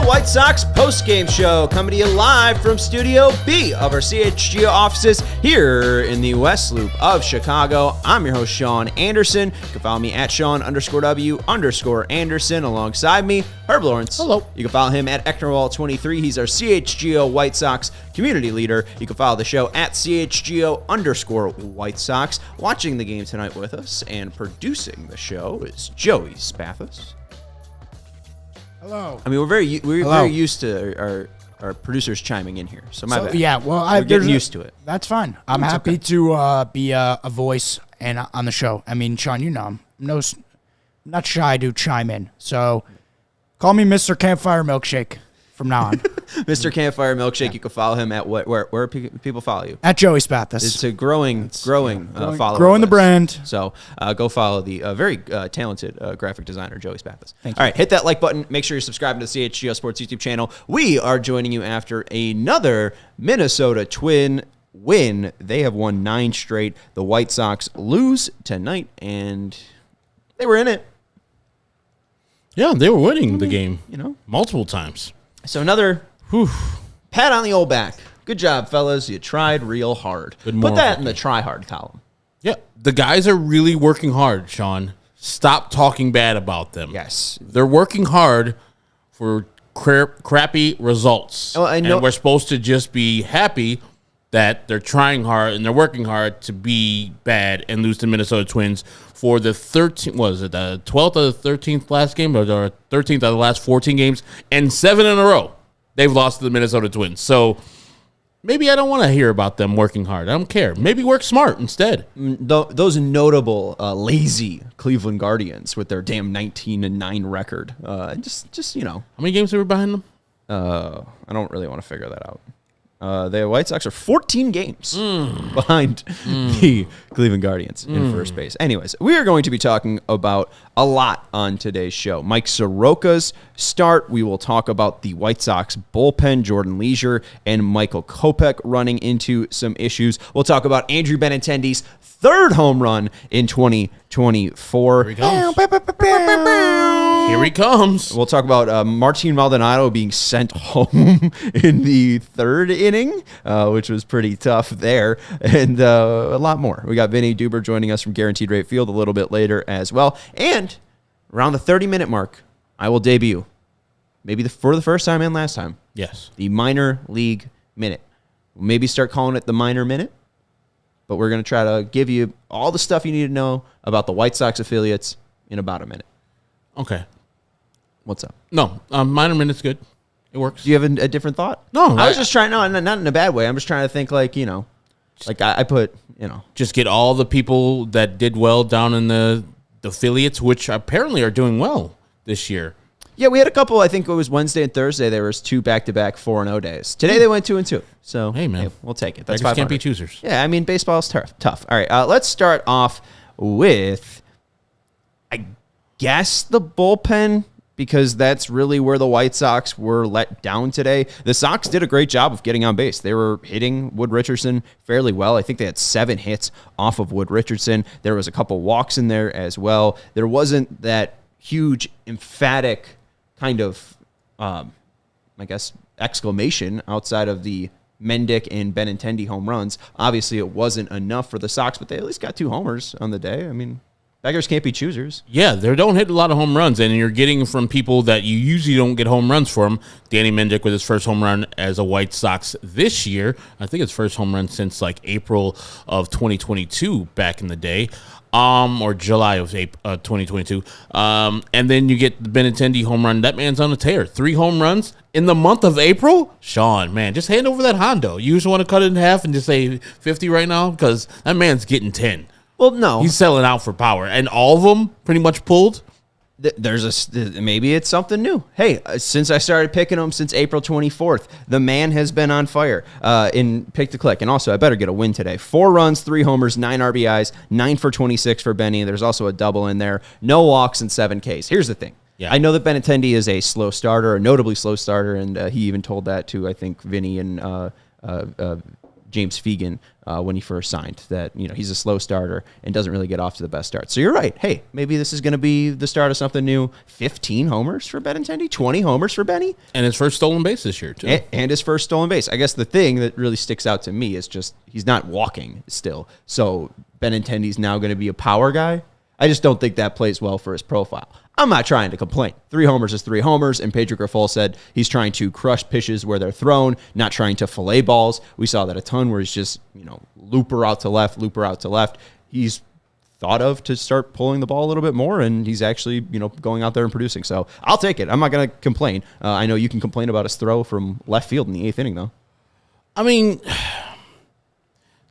White Sox postgame show coming to you live from Studio B of our CHGO offices here in the West Loop of Chicago. I'm your host, Sean Anderson. You can follow me at Sean_W_Anderson. Alongside me, Herb Lawrence. Hello. You can follow him at Ecknerwall23. He's our CHGO White Sox community leader. You can follow the show at CHGO_White Sox. Watching the game tonight with us and producing the show is Joey Spathis. Hello. I mean, we're very used to our producers chiming in here, so my bad. Yeah, well, we're getting used to it. That's fine. I'm happy to be a voice and on the show. I mean, Sean, you know, I'm not shy to chime in. So call me Mr. Campfire Milkshake from now on. Mr. Campfire Milkshake. Yeah. You can follow him at where people follow you? At Joey Spathis. It's a growing follower. Growing the brand. So go follow the very talented graphic designer, Joey Spathis. Thank you. All right, hit that like button. Make sure you're subscribing to the CHGO Sports YouTube channel. We are joining you after another Minnesota Twin win. They have won 9 straight. The White Sox lose tonight, and they were in it. Yeah, they were winning the game, you know, multiple times. So another pat on the old back. Good job, fellas. You tried real hard. Put that in the try hard column. Yeah, the guys are really working hard, Sean. Stop talking bad about them. Yes. They're working hard for crappy results. Oh, and we're supposed to just be happy that they're trying hard and they're working hard to be bad and lose to Minnesota Twins for the 12th or the 13th last game, or the 13th of the last 14 games, and 7 in a row they've lost to the Minnesota Twins. So maybe I don't want to hear about them working hard. I don't care. Maybe work smart instead. Those notable lazy Cleveland Guardians with their damn 19-9 record. Just you know, how many games are we behind them? I don't really want to figure that out. The White Sox are 14 games behind the Cleveland Guardians in first base. Anyways, we are going to be talking about a lot on today's show. Mike Soroka's start. We will talk about the White Sox bullpen, Jordan Leasure, and Michael Kopech running into some issues. We'll talk about Andrew Benintendi's 3rd home run in 2024. Here he comes. Here he comes. We'll talk about Martin Maldonado being sent home in the 3rd inning, which was pretty tough there, and a lot more. We got Vinnie Duber joining us from Guaranteed Rate Field a little bit later as well. And around the 30-minute mark, I will debut, maybe for the first time and last time, yes, the minor league minute. We'll maybe start calling it the minor minute, but we're going to try to give you all the stuff you need to know about the White Sox affiliates in about a minute. Okay. What's up? No, minor minute's good. It works. Do you have a different thought? No. I was just trying, not in a bad way. I'm just trying to think like, you know, like I put, you know. Just get all the people that did well down in the affiliates, which apparently are doing well this year. Yeah, we had a couple. I think it was Wednesday and Thursday. There was 2 back-to-back 4-0 days. Today they went 2-2. So hey, man, we'll take it. That's beggars 500. can't be choosers. Yeah, I mean baseball's tough. All right, let's start off with, I guess, the bullpen, because that's really where the White Sox were let down today. The Sox did a great job of getting on base. They were hitting Wood Richardson fairly well. I think they had 7 hits off of Wood Richardson. There was a couple walks in there as well. There wasn't that huge, emphatic kind of, I guess, exclamation outside of the Mendick and Benintendi home runs. Obviously, it wasn't enough for the Sox, but they at least got 2 homers on the day. I mean, beggars can't be choosers. Yeah, they don't hit a lot of home runs, and you're getting from people that you usually don't get home runs from. Danny Mendick with his first home run as a White Sox this year. I think his first home run since like April of 2022 back in the day, or July of 2022. And then you get the Benintendi home run. That man's on a tear. 3 home runs in the month of April. Sean, man, just hand over that Hondo. You just want to cut it in half and just say 50 right now, because that man's getting 10. Well, no. He's selling out for power, and all of them pretty much pulled. Maybe it's something new. Hey, since I started picking him since April 24th, the man has been on fire in Pick to Click. And also, I better get a win today. 4 runs, 3 homers, 9 RBIs, 9 for 26 for Benny. There's also a double in there. No walks and 7 Ks. Here's the thing. Yeah. I know that Benintendi is a slow starter, a notably slow starter, and he even told that to, I think, Vinny and James Fegan when he first signed, that, he's a slow starter and doesn't really get off to the best start. So you're right. Hey, maybe this is going to be the start of something new. 15 homers for Benintendi, 20 homers for Benny. And his first stolen base this year, too. And his first stolen base. I guess the thing that really sticks out to me is just he's not walking still. So Benintendi's now going to be a power guy. I just don't think that plays well for his profile. I'm not trying to complain. 3 homers is 3 homers, and Pedro Grifol said he's trying to crush pitches where they're thrown, not trying to fillet balls. We saw that a ton where he's just, looper out to left. He's thought of to start pulling the ball a little bit more, and he's actually, going out there and producing. So I'll take it. I'm not going to complain. I know you can complain about his throw from left field in the 8th inning, though. I mean,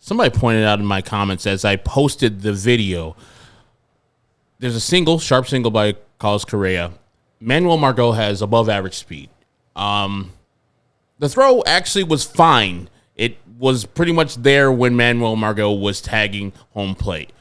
somebody pointed out in my comments as I posted the video, there's a sharp single by Carlos Correa. Manuel Margot has above average speed. The throw actually was fine. It was pretty much there when Manuel Margot was tagging home plate.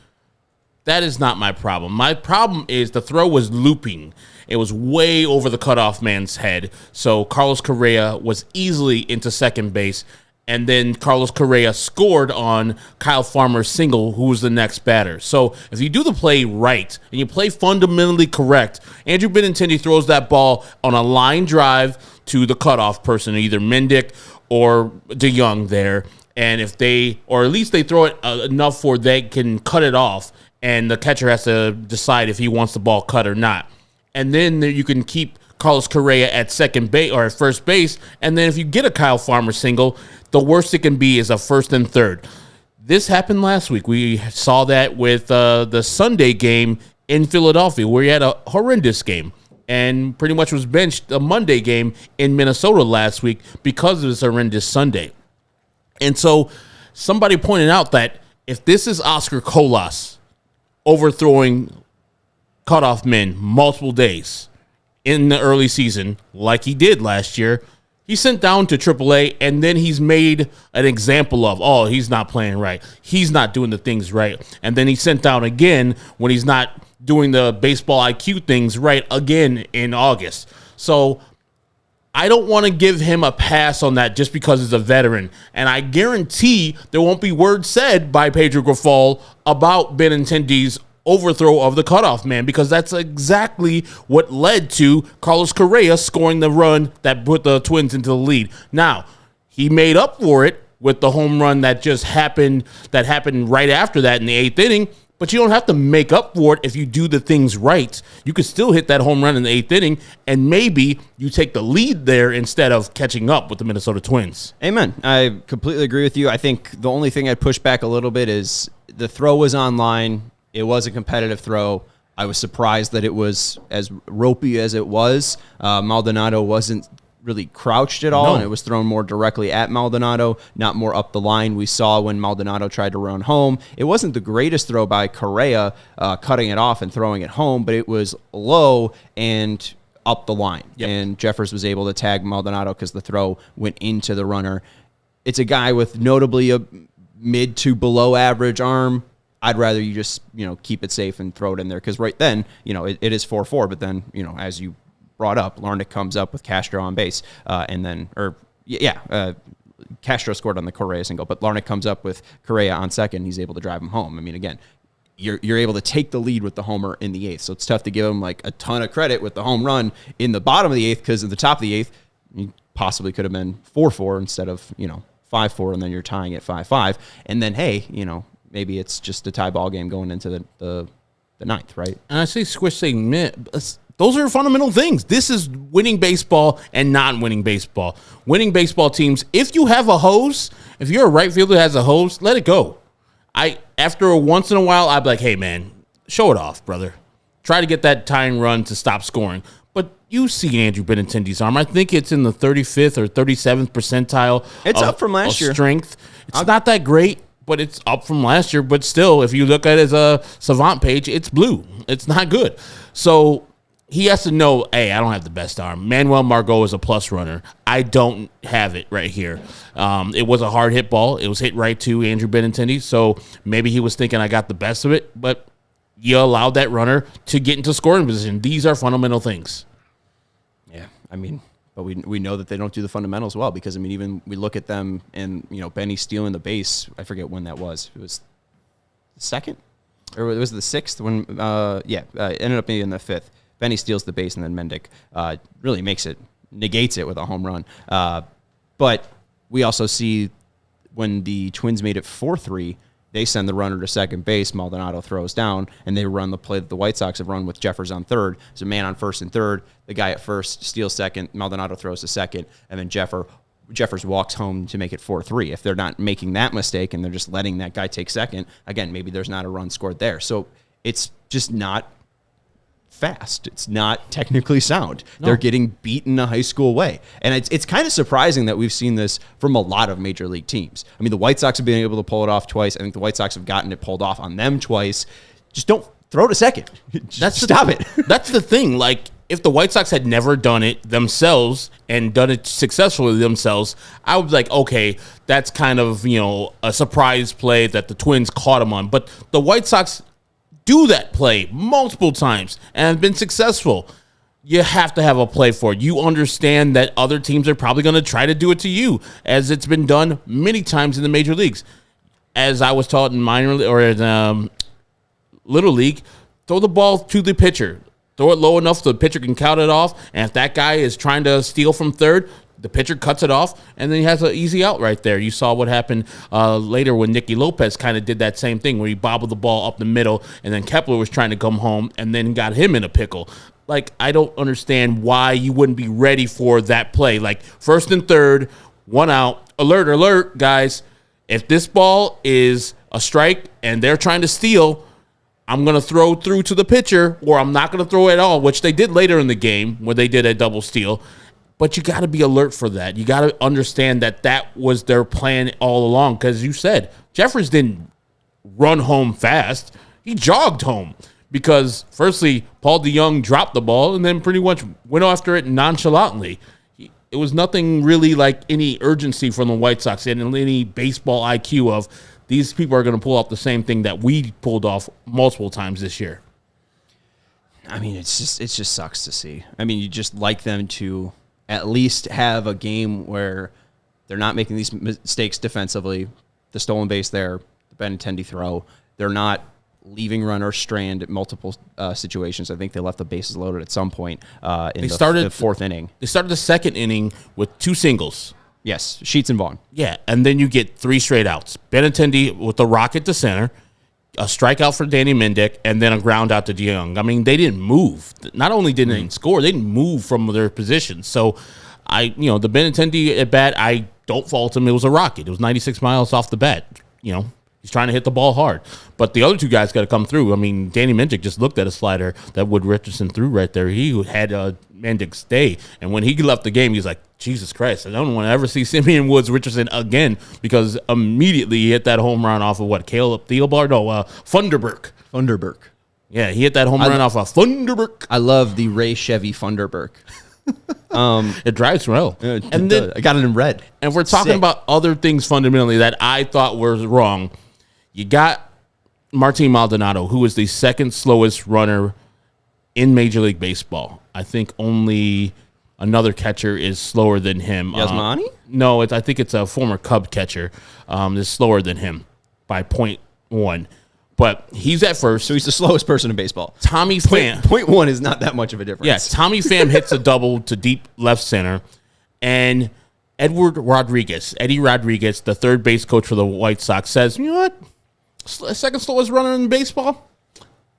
That is not my problem. My problem is the throw was looping. It was way over the cutoff man's head. So Carlos Correa was easily into second base. And then Carlos Correa scored on Kyle Farmer's single, who was the next batter. So if you do the play right and you play fundamentally correct, Andrew Benintendi throws that ball on a line drive to the cutoff person, either Mendick or DeYoung there. And if they, or at least they throw it enough where they can cut it off, and the catcher has to decide if he wants the ball cut or not. And then you can keep Carlos Correa at second base or at first base. And then if you get a Kyle Farmer single, the worst it can be is a first and third. This happened last week. We saw that with the Sunday game in Philadelphia, where he had a horrendous game and pretty much was benched a Monday game in Minnesota last week because of this horrendous Sunday. And so somebody pointed out that if this is Oscar Colas overthrowing cutoff men multiple days in the early season, like he did last year, he's sent down to AAA, and then he's made an example of, he's not playing right. He's not doing the things right. And then he's sent down again when he's not doing the baseball IQ things right again in August. So I don't want to give him a pass on that just because he's a veteran. And I guarantee there won't be words said by Pedro Grifol about Benintendi's overthrow of the cutoff man, because that's exactly what led to Carlos Correa scoring the run that put the Twins into the lead. Now, he made up for it with the home run that happened right after that in the 8th inning, but you don't have to make up for it if you do the things right. You could still hit that home run in the 8th inning, and maybe you take the lead there instead of catching up with the Minnesota Twins. Amen. I completely agree with you. I think the only thing I'd push back a little bit is the throw was on line. It was a competitive throw. I was surprised that it was as ropey as it was. Maldonado wasn't really crouched at all, and it was thrown more directly at Maldonado, not more up the line. We saw when Maldonado tried to run home. It wasn't the greatest throw by Correa, cutting it off and throwing it home, but it was low and up the line. Yep. And Jeffers was able to tag Maldonado because the throw went into the runner. It's a guy with notably a mid to below average arm. I'd rather you just, keep it safe and throw it in there, because right then, it is 4-4. But then, as you brought up, Larnach comes up with Castro on base. Castro scored on the Correa single, but Larnach comes up with Correa on second. He's able to drive him home. I mean, again, you're able to take the lead with the homer in the 8th. So it's tough to give him like a ton of credit with the home run in the bottom of the 8th, because at the top of the 8th, you possibly could have been 4-4 instead of, 5-4, and then you're tying at 5-5. And then, hey, maybe it's just a tie ball game going into the 9th, right? And I say Squish saying, those are fundamental things. This is winning baseball and non-winning baseball. Winning baseball teams, if you have a hose, if you're a right fielder that has a hose, let it go. After once in a while, I'd be like, hey, man, show it off, brother. Try to get that tying run to stop scoring. But you see Andrew Benintendi's arm. I think it's in the 35th or 37th percentile. It's up from last year. Strength. It's not that great, but it's up from last year. But still, if you look at it as a savant page, it's blue. It's not good. So he has to know, hey, I don't have the best arm. Manuel Margot is a plus runner. I don't have it right here. It was a hard hit ball. It was hit right to Andrew Benintendi. So maybe he was thinking I got the best of it, but you allowed that runner to get into scoring position. These are fundamental things. Yeah, I mean, But we know that they don't do the fundamentals well because, I mean, even we look at them and, Benny stealing the base. I forget when that was. It was the second? Or it was the sixth when, ended up being in the fifth. Benny steals the base and then Mendick really negates it with a home run. But we also see when the Twins made it 4-3, they send the runner to second base. Maldonado throws down, and they run the play that the White Sox have run with Jeffers on third. There's a man on first and third. The guy at first steals second. Maldonado throws to second, and then Jeffers walks home to make it 4-3. If they're not making that mistake and they're just letting that guy take second, again, maybe there's not a run scored there. So it's just not fast. It's not technically sound. No. They're getting beaten a high school way. And it's kind of surprising that we've seen this from a lot of major league teams. I mean, the White Sox have been able to pull it off twice. I think the White Sox have gotten it pulled off on them twice. Just don't throw to second. Stop it. That's the thing. Like, if the White Sox had never done it themselves and done it successfully themselves, I would be like, okay, that's kind of, a surprise play that the Twins caught them on. But the White Sox do that play multiple times and have been successful. You have to have a play for it. You understand that other teams are probably going to try to do it to you, as it's been done many times in the major leagues. As I was taught in minor or in little league, throw the ball to the pitcher. Throw it low enough so the pitcher can count it off. And if that guy is trying to steal from third, the pitcher cuts it off, and then he has an easy out right there. You saw what happened later when Nicky Lopez kind of did that same thing where he bobbled the ball up the middle, and then Kepler was trying to come home and then got him in a pickle. Like, I don't understand why you wouldn't be ready for that play. Like, first and third, one out, alert, alert, guys. If this ball is a strike and they're trying to steal, I'm going to throw through to the pitcher, or I'm not going to throw at all, which they did later in the game where they did a double steal. But you got to be alert for that. You got to understand that was their plan all along. Because you said Jeffers didn't run home fast. He jogged home because, firstly, Paul DeYoung dropped the ball and then pretty much went after it nonchalantly. It was nothing really like any urgency from the White Sox and any baseball IQ of these people are going to pull off the same thing that we pulled off multiple times this year. I mean, it just sucks to see. I mean, you just like them to at least have a game where they're not making these mistakes defensively. The stolen base there, the Benintendi throw. They're not leaving runners strand at multiple situations. I think they left the bases loaded at some point in the fourth inning. They started the second inning with 2 singles. Yes, Sheets and Vaughn. Yeah, and then you get 3 straight outs. Benintendi with the rocket to center, a strikeout for Danny Mendick, and then a ground out to DeYoung. I mean, they didn't move. Not only didn't they score, they didn't move from their positions. So, the Benintendi at bat, I don't fault him. It was a rocket. It was 96 miles off the bat. He's trying to hit the ball hard. But the other 2 guys got to come through. I mean, Danny Mendick just looked at a slider that Wood Richardson threw right there. He had Mendick stay. And when he left the game, he was like, Jesus Christ, I don't want to ever see Simeon Woods Richardson again, because immediately he hit that home run off of Caleb Thielbar? No, Funderburk. Funderburk. Yeah, he hit that home run off of Funderburk. I love the Ray Chevy Funderburk. It drives well. And then I got it in red. And we're talking about other things fundamentally that I thought were wrong. You got Martin Maldonado, who is the second slowest runner in Major League Baseball. I think only another catcher is slower than him. Yasmani? No, I think it's a former Cub catcher is slower than him by 0.1. But he's at first. So he's the slowest person in baseball. Tommy Pham. 0.1 is not that much of a difference. Yeah, Tommy Pham hits a double to deep left center. And Eddie Rodriguez, the third base coach for the White Sox, says, you know what? Second slowest runner in baseball?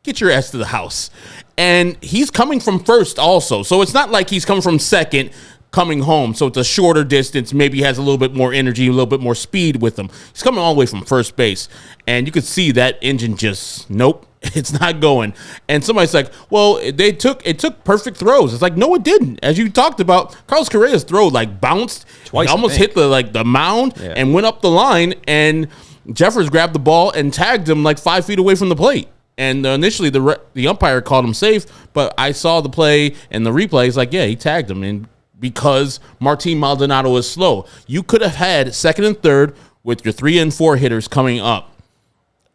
Get your ass to the house. And he's coming from first also. So it's not like he's coming from second coming home. So it's a shorter distance. Maybe he has a little bit more energy, a little bit more speed with him. He's coming all the way from first base. And you could see that engine just, nope, it's not going. And somebody's like, well, it took perfect throws. It's like, no, it didn't. As you talked about, Carlos Correa's throw bounced twice, almost hit the mound and went up the line, and Jeffers grabbed the ball and tagged him 5 feet away from the plate. And initially the umpire called him safe, but I saw the play and the replay. He's like, yeah, he tagged him. And because Martin Maldonado is slow, you could have had second and third with your 3 and 4 hitters coming up.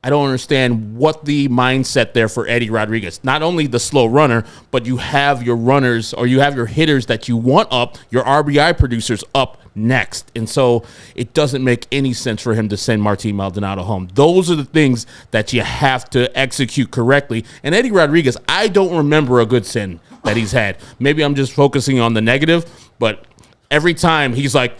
I don't understand what the mindset there for Eddie Rodriguez. Not only the slow runner, but you have your runners or you have your hitters that you want up, your RBI producers up next. And so it doesn't make any sense for him to send Martin Maldonado home. Those are the things that you have to execute correctly. And Eddie Rodriguez, I don't remember a good send that he's had. Maybe I'm just focusing on the negative, but every time he's like,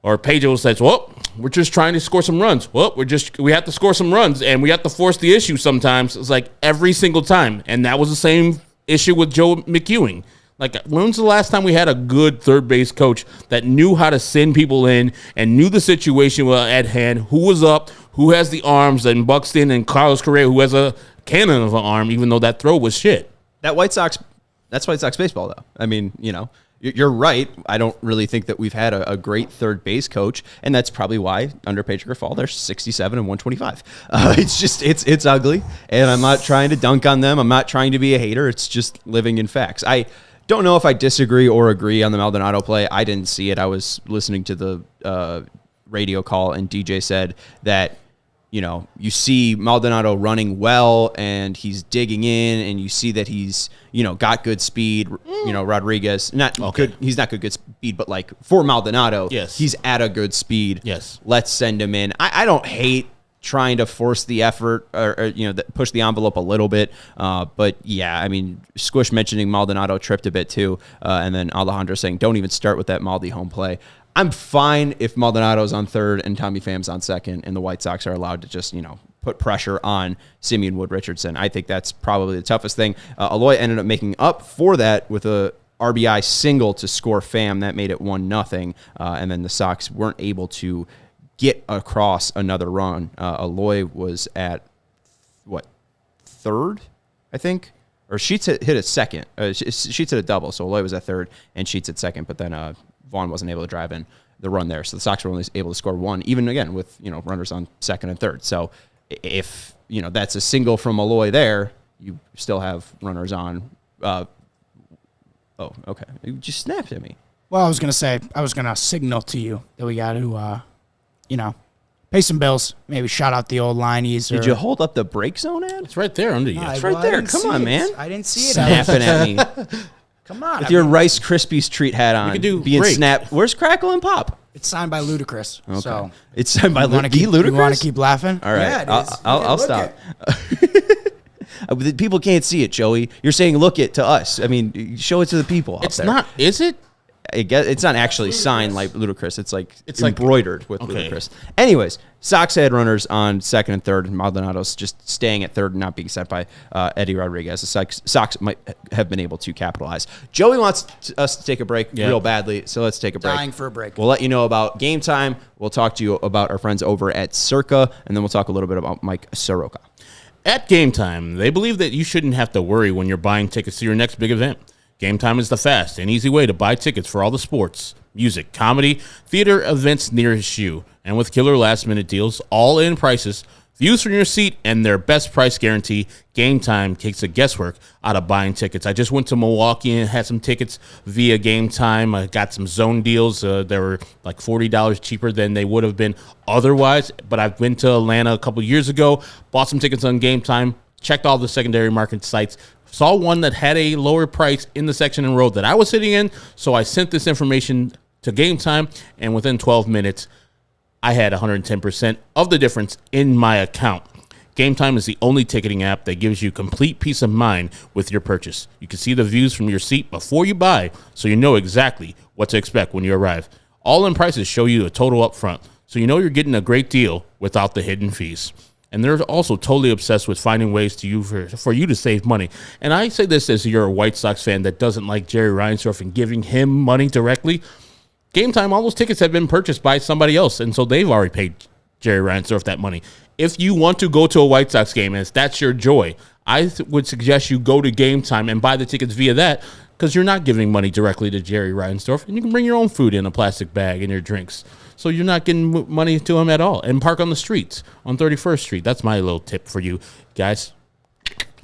or Pedro says, well, we're just trying to score some runs. Well, we have to score some runs, and we have to force the issue sometimes. It's like every single time. And that was the same issue with Joe McEwing. Like, when's the last time we had a good third base coach that knew how to send people in and knew the situation at hand, who was up, who has the arms, and Buxton and Carlos Correa, who has a cannon of an arm, even though that throw was shit. That's White Sox baseball, though. I mean, you're right. I don't really think that we've had a great third base coach, and that's probably why under Pedro Grifol they're 67 and 125. It's ugly, and I'm not trying to dunk on them. I'm not trying to be a hater. It's just living in facts. I don't know if I disagree or agree on the Maldonado play. I didn't see it. I was listening to the radio call, and DJ said that you see Maldonado running well and he's digging in, and you see that he's, got good speed. Rodriguez, he's not good speed, but like for Maldonado, yes, he's at a good speed. Yes. Let's send him in. I don't hate trying to force the effort or push the envelope a little bit. But yeah, I mean, Squish mentioning Maldonado tripped a bit too. And then Alejandro saying, don't even start with that Maldi home play. I'm fine if Maldonado's on third and Tommy Pham's on second and the White Sox are allowed to just, put pressure on Simeon Wood Richardson. I think that's probably the toughest thing. Aloy ended up making up for that with a RBI single to score Pham. That made it 1-0. And then the Sox weren't able to get across another run. Aloy was at, third, I think? Or Sheets hit a second. Sheets hit a double, so Aloy was at third and Sheets at second, but then Vaughn wasn't able to drive in the run there. So the Sox were only able to score one, even again with, runners on second and third. So if, that's a single from Aloy there, you still have runners on. Oh, okay. You just snapped at me. Well, I was going to signal to you that we got to, pay some bills. Maybe shout out the old lineies. Did you hold up the break zone ad? It's right there under you. It's right there. Come on, man. I didn't see it. Snapping at me. Come on. With your Rice Krispies treat hat on. You can do being break. Snapped. Where's Crackle and Pop? It's signed by Ludacris. Okay. So it's signed by Ludacris? You want to keep laughing? All right. Yeah, it is. I'll stop. People can't see it, Joey. You're saying look it to us. I mean, show it to the people. It's not. Is it? It's not actually signed like Ludacris. It's like embroidered with Ludacris. Anyways, Sox had runners on second and third, and Maldonado's just staying at third and not being sent by Eddie Rodriguez. The Sox might have been able to capitalize. Joey wants us to take a break real badly, so let's take a break. Dying for a break. We'll let you know about game time. We'll talk to you about our friends over at Circa, and then we'll talk a little bit about Mike Soroka. At Game Time, they believe that you shouldn't have to worry when you're buying tickets to your next big event. Game Time is the fast and easy way to buy tickets for all the sports, music, comedy, theater events nearest you. And with killer last-minute deals, all-in prices, views from your seat, and their best price guarantee, Game Time takes the guesswork out of buying tickets. I just went to Milwaukee and had some tickets via Game Time. I got some zone deals. They were like $40 cheaper than they would have been otherwise. But I've been to Atlanta a couple years ago, bought some tickets on Game Time, checked all the secondary market sites, saw one that had a lower price in the section and row that I was sitting in, so I sent this information to Game Time, and within 12 minutes, I had 110% of the difference in my account. Game Time is the only ticketing app that gives you complete peace of mind with your purchase. You can see the views from your seat before you buy, so you know exactly what to expect when you arrive. All-in prices show you a total up front, so you know you're getting a great deal without the hidden fees. And they're also totally obsessed with finding ways for you to save money. And I say this as you're a White Sox fan that doesn't like Jerry Reinsdorf and giving him money directly. Game Time, all those tickets have been purchased by somebody else, and so they've already paid Jerry Reinsdorf that money. If you want to go to a White Sox game and that's your joy, I would suggest you go to Game Time and buy the tickets via that, because you're not giving money directly to Jerry Reinsdorf, and you can bring your own food in a plastic bag and your drinks. So you're not getting money to him at all. And park on the streets on 31st Street. That's my little tip for you guys.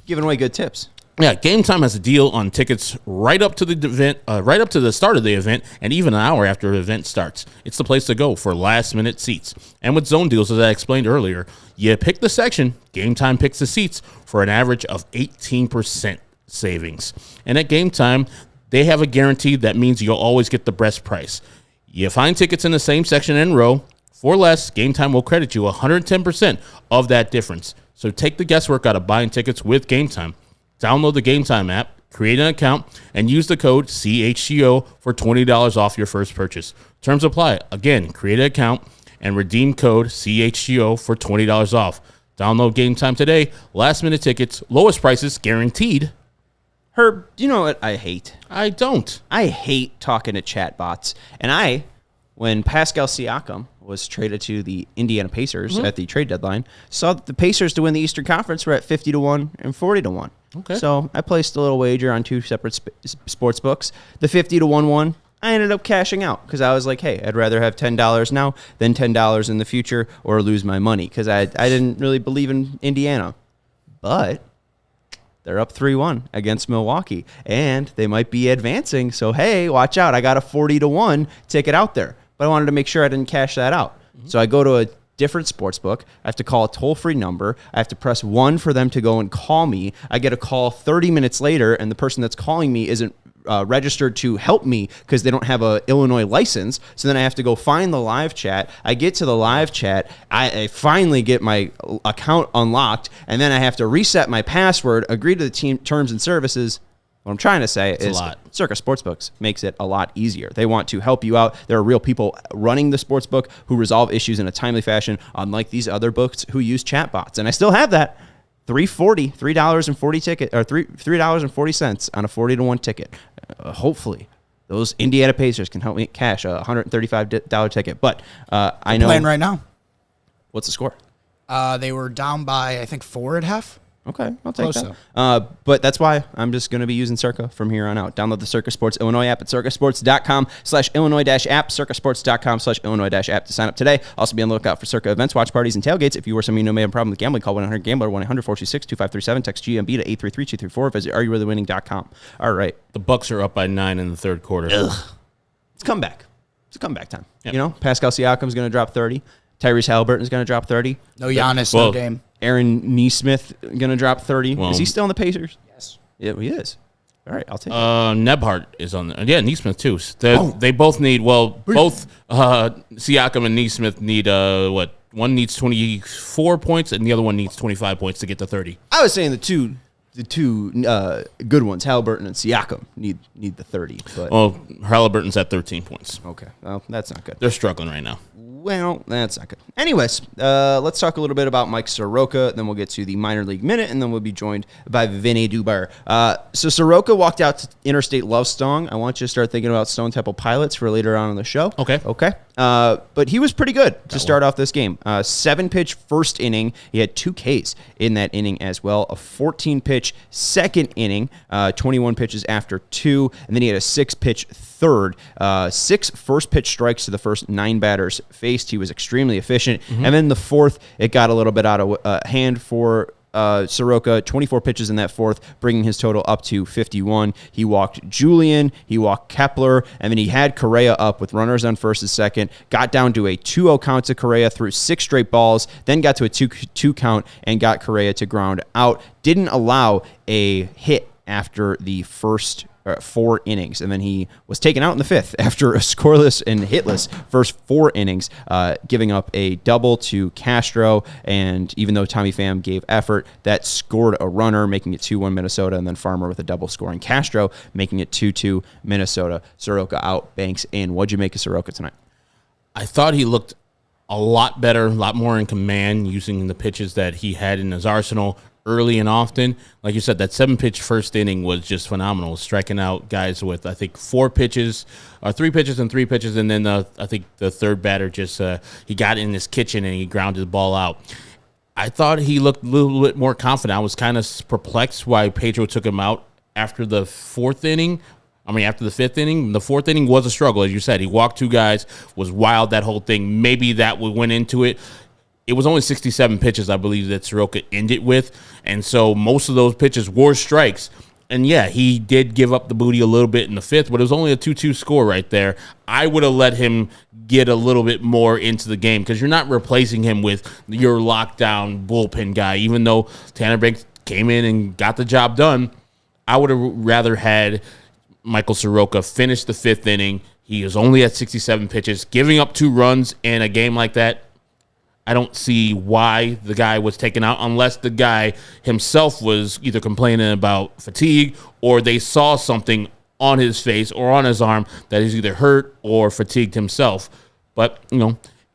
Giving away good tips. Yeah, Game Time has a deal on tickets right up to the event, right up to the start of the event, and even an hour after the event starts. It's the place to go for last-minute seats. And with zone deals, as I explained earlier, you pick the section, Game Time picks the seats for an average of 18% savings. And at Game Time, they have a guarantee that means you'll always get the best price. You find tickets in the same section and row. For less, Game Time will credit you 110% of that difference. So take the guesswork out of buying tickets with Game Time. Download the Game Time app, create an account, and use the code CHGO for $20 off your first purchase. Terms apply. Again, create an account and redeem code CHGO for $20 off. Download Game Time today. Last-minute tickets, lowest prices guaranteed. Herb, do you know what I hate? I don't. I hate talking to chatbots. And when Pascal Siakam was traded to the Indiana Pacers at the trade deadline, saw that the Pacers to win the Eastern Conference were at 50-1 and 40-1. Okay. So I placed a little wager on two separate sports books. The 50-1 one, I ended up cashing out because I was like, hey, I'd rather have $10 now than $10 in the future or lose my money because I didn't really believe in Indiana. But they're up 3-1 against Milwaukee, and they might be advancing. So, hey, watch out. I got a 40-1 ticket out there. But I wanted to make sure I didn't cash that out. So I go to a different sports book. I have to call a toll-free number. I have to press 1 for them to go and call me. I get a call 30 minutes later, and the person that's calling me isn't registered to help me because they don't have a Illinois license. So then I have to go find the live chat. I get to the live chat. I finally get my account unlocked, and then I have to reset my password, agree to the team terms and services. What I'm trying to say is Circa Sportsbooks makes it a lot easier. They want to help you out. There are real people running the sportsbook who resolve issues in a timely fashion, unlike these other books who use chatbots. And I still have that. $3.40 ticket, or $3.40 on a 40-1 ticket. Hopefully, those Indiana Pacers can help me cash a $135 ticket. But I know playing right now. What's the score? They were down by I think 4 at half. Okay, I'll take Close that. But that's why I'm just going to be using Circa from here on out. Download the Circa Sports Illinois app at circasports.com/Illinois-app, circasports.com/Illinois-app to sign up today. Also be on the lookout for Circa events, watch parties, and tailgates. If you or someone you know may have a problem with gambling, call 1-800-GAMBLER, 1-800-426-2537, text GMB to 833-234, visit areyourreallyWinning.com. All right. The Bucks are up by 9 in the third quarter. It's comeback. It's a comeback time. Yep. You know, Pascal Siakam's going to drop 30. Tyrese Halliburton's going to drop 30. No Giannis, no Dame. Aaron Nesmith going to drop 30. Well, is he still in the Pacers? Yes. Yeah, he is. All right, I'll take it. Nebhart is on there. Yeah, Nesmith too. They both need, both Siakam and Nesmith need, one needs 24 points and the other one needs 25 points to get to 30. I was saying the two good ones, Halliburton and Siakam, need the 30. But. Well, Halliburton's at 13 points. Okay, well, that's not good. They're struggling right now. Well, that's not good. Anyways, let's talk a little bit about Mike Soroka. Then we'll get to the minor league minute, and then we'll be joined by Vinnie Duber. So Soroka walked out to Interstate Love Song. I want you to start thinking about Stone Temple Pilots for later on in the show. Okay. But he was pretty good to start off this game. 7-pitch first inning. He had 2 Ks in that inning as well. A 14-pitch second inning, 21 pitches after 2. And then he had a 6-pitch third. 6 first-pitch strikes to the first 9 batters faced. He was extremely efficient. And then the fourth, it got a little bit out of hand for Soroka. 24 pitches in that fourth, bringing his total up to 51. He walked Julian, he walked Kepler, and then he had Correa up with runners on first and second, got down to a 2-0 count to Correa, threw 6 straight balls, then got to a 2 count and got Correa to ground out. Didn't allow a hit after the first 4 innings, and then he was taken out in the 5th after a scoreless and hitless first 4 innings, giving up a double to Castro, and even though Tommy Pham gave effort, that scored a runner, making it 2-1 Minnesota, and then Farmer with a double scoring Castro, making it 2-2 Minnesota. Soroka out, Banks in. What'd you make of Soroka tonight? I thought he looked a lot better, a lot more in command, using the pitches that he had in his arsenal early and often. Like you said, that 7-pitch first inning was just phenomenal, striking out guys with, I think, 3 pitches and 3 pitches, and then I think the third batter just he got in his kitchen and he grounded the ball out. I thought he looked a little bit more confident. I was kind of perplexed why Pedro took him out after the 5th inning. The 5th inning. The 4th inning was a struggle, as you said. He walked 2 guys, was wild that whole thing. Maybe that went into it. It was only 67 pitches, I believe, that Soroka ended with. And so most of those pitches were strikes. And yeah, he did give up the booty a little bit in the fifth, but it was only a 2-2 score right there. I would have let him get a little bit more into the game because you're not replacing him with your lockdown bullpen guy. Even though Tanner Banks came in and got the job done, I would have rather had Michael Soroka finish the fifth inning. He is only at 67 pitches, giving up 2 runs in a game like that. I don't see why the guy was taken out unless the guy himself was either complaining about fatigue or they saw something on his face or on his arm that he's either hurt or fatigued himself. But,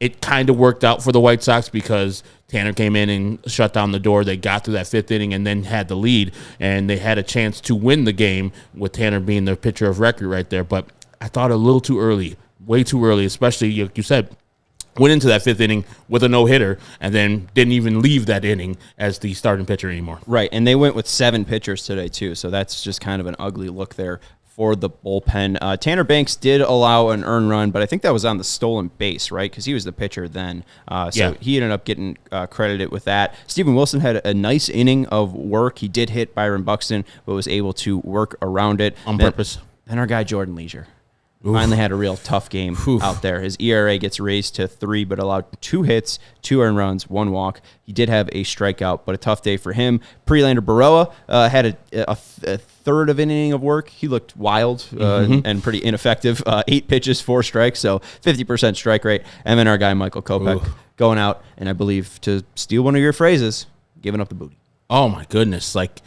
it kind of worked out for the White Sox because Tanner came in and shut down the door. They got through that fifth inning and then had the lead, and they had a chance to win the game with Tanner being their pitcher of record right there. But I thought a little too early, way too early, especially, like you said, went into that fifth inning with a no-hitter and then didn't even leave that inning as the starting pitcher anymore. Right, and they went with 7 pitchers today, too, so that's just kind of an ugly look there for the bullpen. Tanner Banks did allow an earned run, but I think that was on the stolen base, right, because he was the pitcher then. He ended up getting credited with that. Steven Wilson had a nice inning of work. He did hit Byron Buxton, but was able to work around it. On purpose. And our guy Jordan Leasure. Finally had a real tough game out there. His ERA gets raised to 3, but allowed 2 hits, 2 earned runs, 1 walk. He did have a strikeout, but a tough day for him. Prelander Baroa had a third of an inning of work. He looked wild and pretty ineffective. 8 pitches, 4 strikes, so 50% strike rate. And then our guy Michael Kopech going out, and I believe to steal one of your phrases, giving up the booty. Oh, my goodness. Like,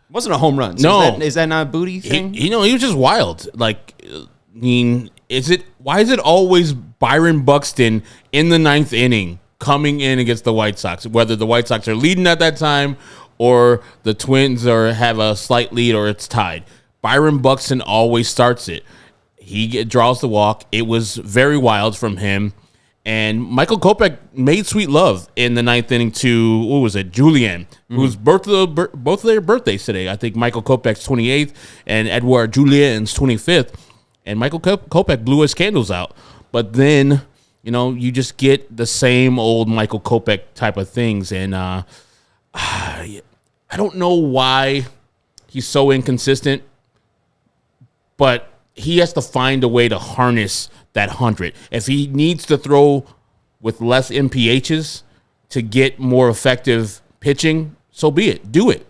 wasn't a home run. So no. Is that not a booty thing? He was just wild. Like, why is it always Byron Buxton in the 9th inning coming in against the White Sox, whether the White Sox are leading at that time or the Twins have a slight lead or it's tied? Byron Buxton always starts it. He draws the walk. It was very wild from him. And Michael Kopech made sweet love in the 9th inning to, Julian, who's both of their birthdays today. I think Michael Kopech's 28th and Edouard Julien's 25th. And Michael Kopech blew his candles out. But then, you just get the same old Michael Kopech type of things. And I don't know why he's so inconsistent, but he has to find a way to harness that 100. If he needs to throw with less MPHs to get more effective pitching, so be it. Do it.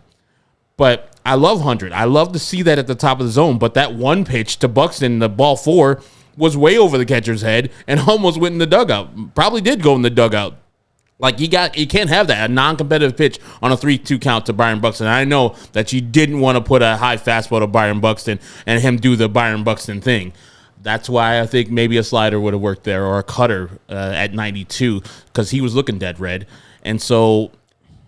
But I love 100. I love to see that at the top of the zone. But that one pitch to Buxton, the ball 4, was way over the catcher's head and almost went in the dugout. Probably did go in the dugout. Like, you can't have that, a non-competitive pitch on a 3-2 count to Byron Buxton. I know that you didn't want to put a high fastball to Byron Buxton and him do the Byron Buxton thing. That's why I think maybe a slider would have worked there or a cutter at 92 because he was looking dead red. And so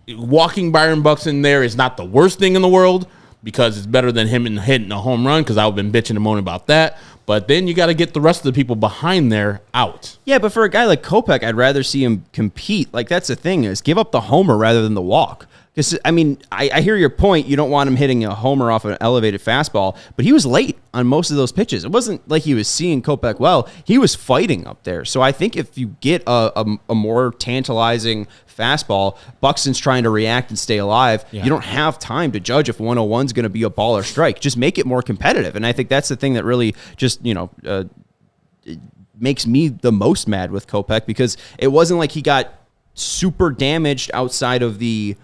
walking Byron Buxton there is not the worst thing in the world because it's better than him hitting a home run because I've been bitching and moaning about that. But then you got to get the rest of the people behind there out. Yeah, but for a guy like Kopech, I'd rather see him compete. Like, that's the thing is give up the homer rather than the walk. Because, I hear your point. You don't want him hitting a homer off an elevated fastball, but he was late on most of those pitches. It wasn't like he was seeing Kopech well. He was fighting up there. So I think if you get a more tantalizing fastball, Buxton's trying to react and stay alive. Yeah. You don't have time to judge if 101 is going to be a ball or strike. Just make it more competitive. And I think that's the thing that really just, makes me the most mad with Kopech because it wasn't like he got super damaged outside of the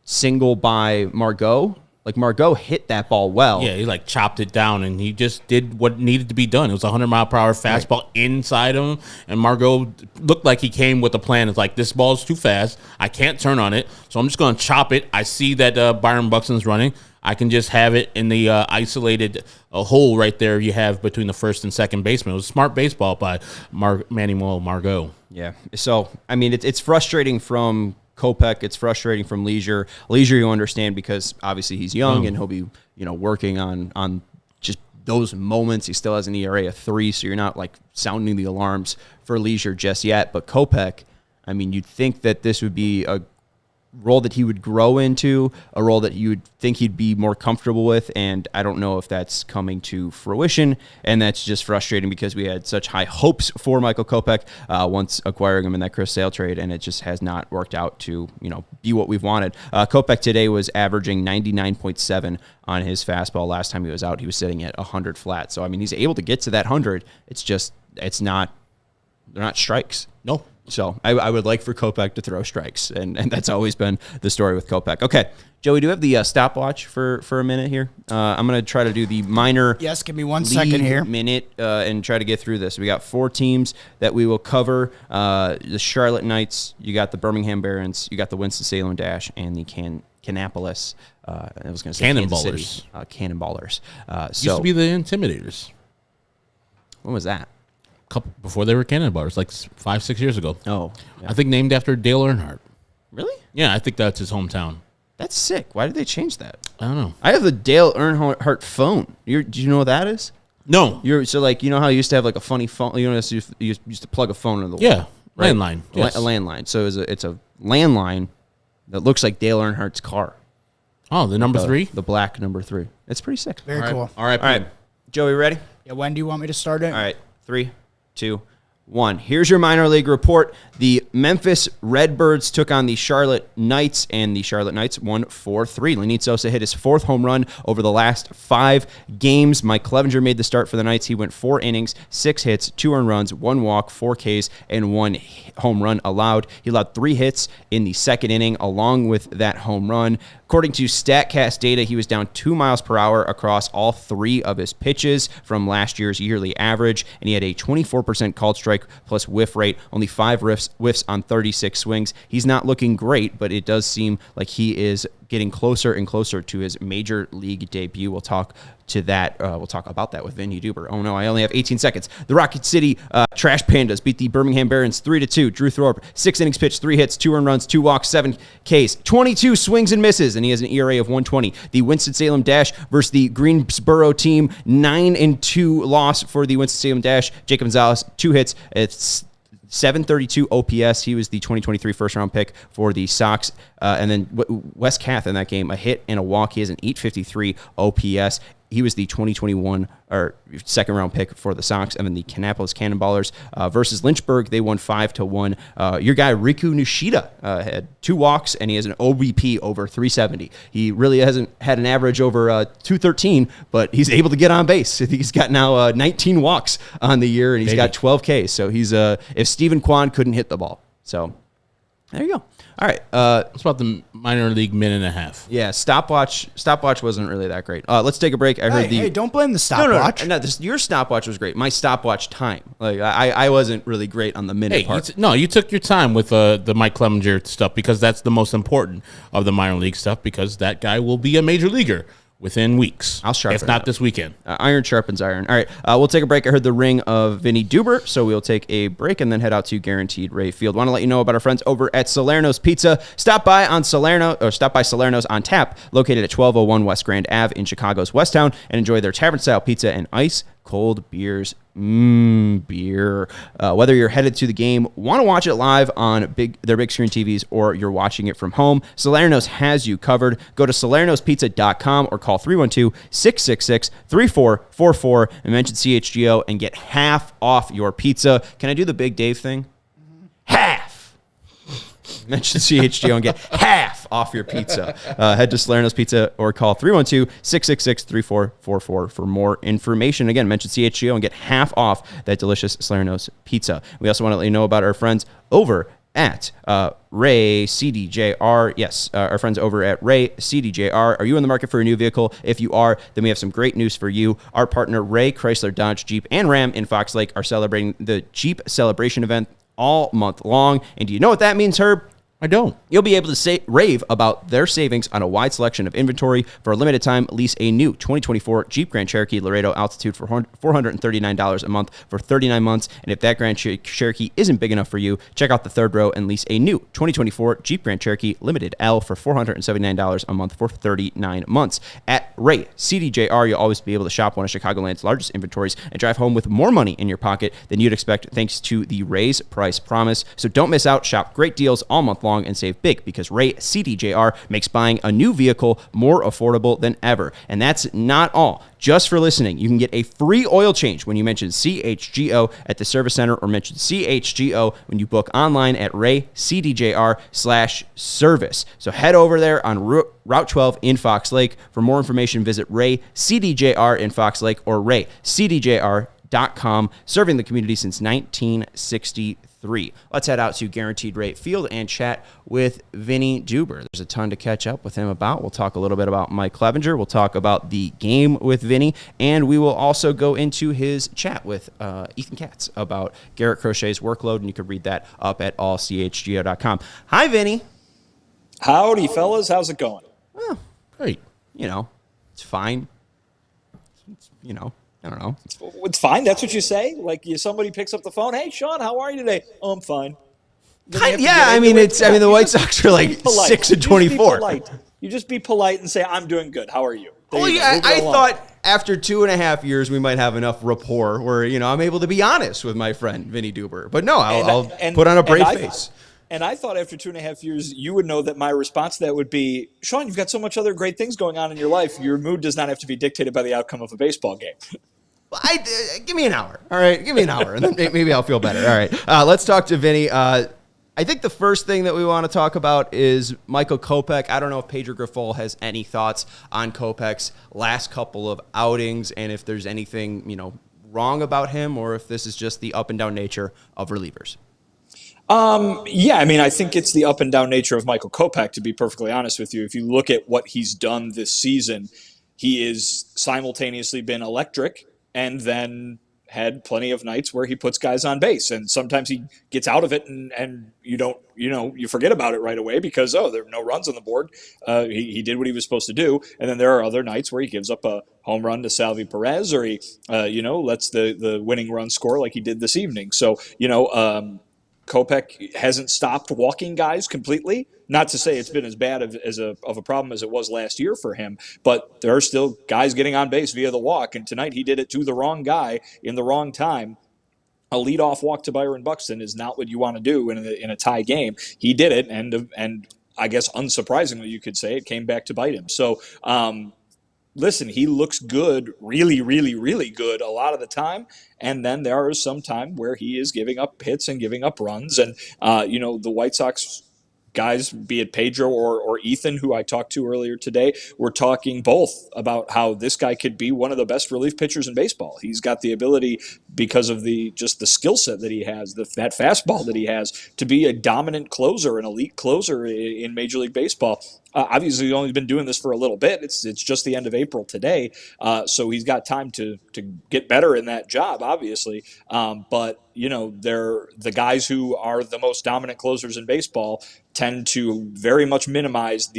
single by Margot. Like, Margot hit that ball well. Yeah, he chopped it down, and he just did what needed to be done. It was a 100-mile-per-hour fastball inside him, and Margot looked like he came with a plan. It's like, this ball's too fast. I can't turn on it, so I'm just going to chop it. I see that Byron Buxton's running. I can just have it in the isolated hole right there you have between the first and second baseman. It was smart baseball by Manuel Margot. Yeah, so, it's frustrating from Kopech, it's frustrating from Leasure. Leasure, you understand because obviously he's young and he'll be, working on just those moments. He still has an ERA of 3, so you're not sounding the alarms for Leasure just yet. But Kopech, you'd think that this would be a role that he would grow into, a role that you would think he'd be more comfortable with, and I don't know if that's coming to fruition, and that's just frustrating because we had such high hopes for Michael Kopech once acquiring him in that Chris Sale trade, and it just has not worked out to be what we've wanted. Kopech today was averaging 99.7 on his fastball. Last time he was out, he was sitting at 100 flat. So I mean, he's able to get to that 100. They're not strikes. No. So I would like for Kopech to throw strikes, and that's always been the story with Kopech. Okay, Joey, do you have the stopwatch for a minute here? I'm going to try to do the minor Yes, give me 1 second here. minute and try to get through this. We got 4 teams that we will cover. The Charlotte Knights, you got the Birmingham Barons, you got the Winston-Salem Dash, and the Kannapolis. I was going to say Cannonballers. Cannonballers. Used to be the Intimidators. When was that? Before they were Cannonballers, like 5-6 years ago. Oh, yeah. I think named after Dale Earnhardt. Really? Yeah, I think that's his hometown. That's sick. Why did they change that? I don't know. I have the Dale Earnhardt phone. Do you know what that is? No. So you know how you used to have like a funny phone. You used to plug a phone into the wall. Yeah, right? landline. Yes. A landline. So it's a landline that looks like Dale Earnhardt's car. Oh, the number 3? The black number 3. It's pretty sick. Very cool. All right. All right. Joey, ready? Yeah, when do you want me to start it? All right. 3, 2, 1. Here's your minor league report. The Memphis Redbirds took on the Charlotte Knights, and the Charlotte Knights won 4-3. Lenit Sosa hit his 4th home run over the last 5 games. Mike Clevenger made the start for the Knights. He went 4 innings, 6 hits, 2 earned runs, 1 walk, 4 Ks, and 1 home run allowed. He allowed 3 hits in the 2nd inning along with that home run. According to StatCast data, he was down 2 miles per hour across all 3 of his pitches from last year's yearly average, and he had a 24% called strike plus whiff rate, only 5 whiffs on 36 swings. He's not looking great, but it does seem like he is getting closer and closer to his major league debut. We'll talk about that with Vinnie Duber. Oh no, I only have 18 seconds. The Rocket City Trash Pandas beat the Birmingham Barons 3-2. Drew Thorpe, 6 innings pitched, 3 hits, 2 earned runs, 2 walks, 7 Ks, 22 swings and misses, and he has an ERA of 1.20. The Winston-Salem Dash versus the Greensboro team, 9-2 loss for the Winston-Salem Dash. Jacob Gonzalez, 2 hits. It's 732 OPS. He was the 2023 first-round pick for the Sox. And then Wes Kath in that game, a hit and a walk. He has an 853 OPS. He was the 2021 or second-round pick for the Sox. And then the Kannapolis Cannonballers versus Lynchburg, they won 5-1. Your guy Riku Nishida had 2 walks, and he has an OBP over 370. He really hasn't had an average over 213, but he's able to get on base. I think he's got now 19 walks on the year, and he's got 12 Ks. So he's if Stephen Kwan couldn't hit the ball. So there you go. All right. It's about the minor league minute and a half. Yeah, stopwatch wasn't really that great. Let's take a break. I heard Hey, don't blame the stopwatch. No, your stopwatch was great. My stopwatch time, like I wasn't really great on the minute part. You took your time with the Mike Clevenger stuff because that's the most important of the minor league stuff because that guy will be a major leaguer within weeks. I'll sharpen if not this weekend. Iron sharpens iron. All right, we'll take a break. I heard the ring of Vinnie Duber, so we'll take a break and then head out to Guaranteed Ray Field. Want to let you know about our friends over at Salerno's Pizza. Stop by Salerno's on tap, located at 1201 West Grand Ave in Chicago's Westtown, and enjoy their tavern-style pizza and ice-cold beers. Beer. Whether you're headed to the game, want to watch it live on their big screen TVs, or you're watching it from home, Salerno's has you covered. Go to salernospizza.com or call 312-666-3444 and mention CHGO and get half off your pizza. Can I do the Big Dave thing? Half! Mention CHGO and get half off your pizza. Head to Salerno's Pizza or call 312-666-3444 for more information. Again, mention CHGO and get half off that delicious Salerno's Pizza. We also want to let you know about our friends over at Ray CDJR. Yes, our friends over at Ray CDJR. Are you in the market for a new vehicle? If you are, then we have some great news for you. Our partner Ray Chrysler Dodge Jeep and Ram in Fox Lake are celebrating the Jeep Celebration event all month long. And do you know what that means, Herb? I don't. You'll be able to rave about their savings on a wide selection of inventory. For a limited time, lease a new 2024 Jeep Grand Cherokee Laredo Altitude for $439 a month for 39 months. And if that Grand Cherokee isn't big enough for you, check out the third row and lease a new 2024 Jeep Grand Cherokee Limited L for $479 a month for 39 months. At Ray CDJR, you'll always be able to shop one of Chicagoland's largest inventories and drive home with more money in your pocket than you'd expect thanks to the Ray's Price Promise. So don't miss out. Shop great deals all month long long and save big because Ray CDJR makes buying a new vehicle more affordable than ever. And that's not all. Just for listening, you can get a free oil change when you mention CHGO at the service center or mention CHGO when you book online at raycdjr/service. So head over there on Route 12 in Fox Lake. For more information, visit Ray CDJR in Fox Lake or raycdjr.com, serving the community since 1963. Let's head out to Guaranteed Rate Field and chat with Vinnie Duber. There's a ton to catch up with him about. We'll talk a little bit about Mike Clevenger. We'll talk about the game with Vinnie, and we will also go into his chat with Ethan Katz about Garrett Crochet's workload, and you can read that up at allchgo.com. Hi, Vinnie. Howdy, fellas. How's it going? Well, Great. It's fine. I don't know. It's fine. That's what you say? Like somebody picks up the phone. Hey, Sean, how are you today? Oh, I'm fine. The White Sox are like 6-24. You just be polite and say, I'm doing good. How are you? I thought after 2.5 years we might have enough rapport where, I'm able to be honest with my friend Vinnie Duber. But no, I'll put on a brave face. And I thought after 2.5 years, you would know that my response to that would be, Sean, you've got so much other great things going on in your life. Your mood does not have to be dictated by the outcome of a baseball game. Give me an hour. All right, give me an hour, and then maybe I'll feel better. All right, let's talk to Vinnie. I think the first thing that we want to talk about is Michael Kopech. I don't know if Pedro Grifol has any thoughts on Kopech's last couple of outings, and if there's anything wrong about him, or if this is just the up and down nature of relievers. I think it's the up and down nature of Michael Kopech, to be perfectly honest with you. If you look at what he's done this season, he has simultaneously been electric and then had plenty of nights where he puts guys on base. And sometimes he gets out of it and you forget about it right away because, there are no runs on the board. He did what he was supposed to do. And then there are other nights where he gives up a home run to Salvi Perez or he, lets the winning run score like he did this evening. So, Kopech hasn't stopped walking guys completely. Not to say it's been as bad of a problem as it was last year for him, but there are still guys getting on base via the walk, and tonight he did it to the wrong guy in the wrong time. A leadoff walk to Byron Buxton is not what you want to do in a tie game. He did it, and I guess unsurprisingly, you could say it came back to bite him. So, listen, he looks good, really, really, really good a lot of the time. And then there is some time where he is giving up hits and giving up runs. And, the White Sox guys, be it Pedro or Ethan, who I talked to earlier today, were talking both about how this guy could be one of the best relief pitchers in baseball. He's got the ability, because of the skill set that he has, that fastball that he has, to be a dominant closer, an elite closer in Major League Baseball. Obviously, he's only been doing this for a little bit. It's just the end of April today, so he's got time to get better in that job, obviously. But they're the guys who are the most dominant closers in baseball tend to very much minimize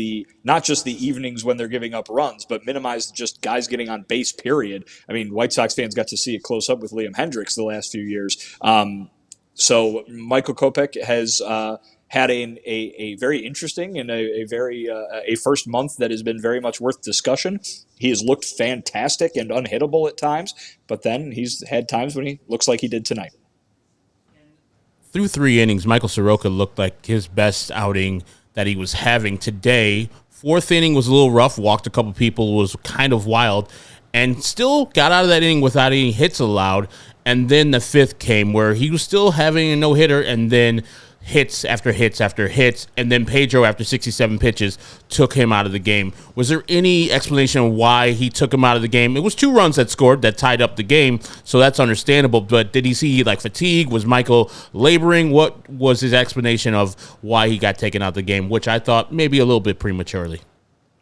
not just the evenings when they're giving up runs, but minimize just guys getting on base, period. I mean, White Sox fans got to see it close up with Liam Hendricks the last few years. So Michael Kopech has had a very interesting and a first month that has been very much worth discussion. He has looked fantastic and unhittable at times, but then he's had times when he looks like he did tonight. Through 3 innings, Michael Soroka looked like his best outing that he was having today. 4th inning was a little rough, walked a couple people, was kind of wild, and still got out of that inning without any hits allowed. And then the 5th came where he was still having a no-hitter, and then hits after hits after hits, and then Pedro, after 67 pitches, took him out of the game. Was there any explanation of why he took him out of the game? It was 2 runs that scored that tied up the game, so that's understandable, but did he see fatigue? Was Michael laboring? What was his explanation of why he got taken out of the game, which I thought maybe a little bit prematurely?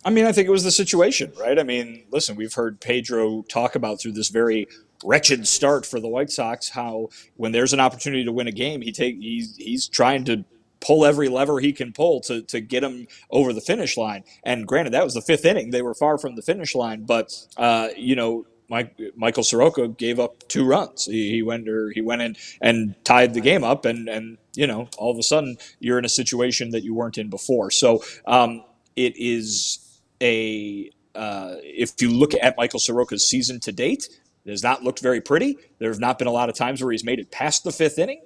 I mean, I think it was the situation, right? I mean, listen, we've heard Pedro talk about through this very wretched start for the White Sox how when there's an opportunity to win a game, he's trying to pull every lever he can pull to get him over the finish line. And granted, that was the 5th inning; they were far from the finish line. But Michael Soroka gave up 2 runs. He went in and tied the game up, and all of a sudden you're in a situation that you weren't in before. So it is if you look at Michael Soroka's season to date, it has not looked very pretty. There have not been a lot of times where he's made it past the 5th inning.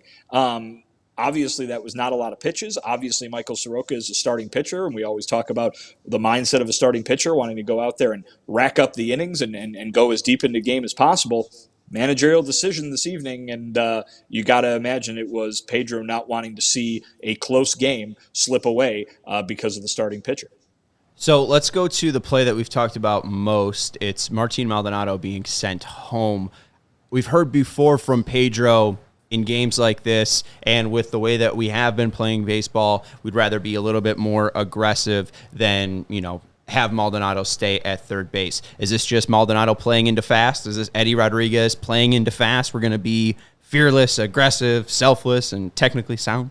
Obviously, that was not a lot of pitches. Obviously, Michael Soroka is a starting pitcher, and we always talk about the mindset of a starting pitcher wanting to go out there and rack up the innings and go as deep into the game as possible. Managerial decision this evening, and you got to imagine it was Pedro not wanting to see a close game slip away because of the starting pitcher. So let's go to the play that we've talked about most. It's Martin Maldonado being sent home. We've heard before from Pedro in games like this, and with the way that we have been playing baseball, we'd rather be a little bit more aggressive than, have Maldonado stay at third base. Is this just Maldonado playing into fast? Is this Eddie Rodriguez playing into fast? We're going to be fearless, aggressive, selfless, and technically sound?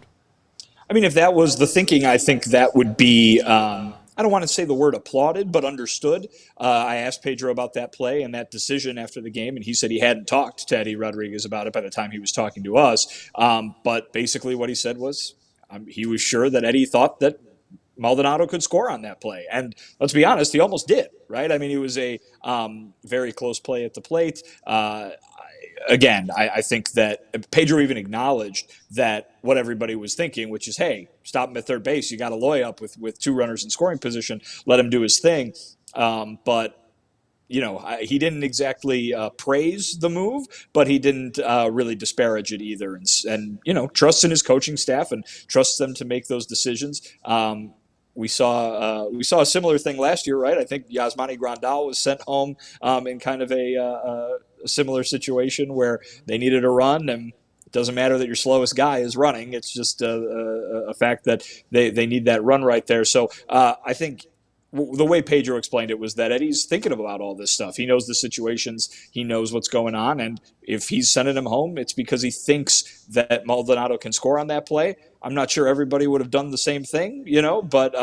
I mean, if that was the thinking, I think that would be, I don't want to say the word applauded, but understood. I asked Pedro about that play and that decision after the game, and he said he hadn't talked to Eddie Rodriguez about it by the time he was talking to us. But basically what he said was he was sure that Eddie thought that Maldonado could score on that play. And let's be honest, he almost did, right? I mean, it was a very close play at the plate. Again, I think that Pedro even acknowledged that what everybody was thinking, which is, hey, stop him at third base. You got Aloy up with two runners in scoring position. Let him do his thing. But he didn't exactly praise the move, but he didn't really disparage it either. And trusts in his coaching staff and trusts them to make those decisions. We saw a similar thing last year, right? I think Yasmani Grandal was sent home in kind of a similar situation where they needed a run, and it doesn't matter that your slowest guy is running. It's just a fact that they need that run right there. So I think the way Pedro explained it was that Eddie's thinking about all this stuff. He knows the situations. He knows what's going on. And if he's sending him home, it's because he thinks that Maldonado can score on that play. I'm not sure everybody would have done the same thing, but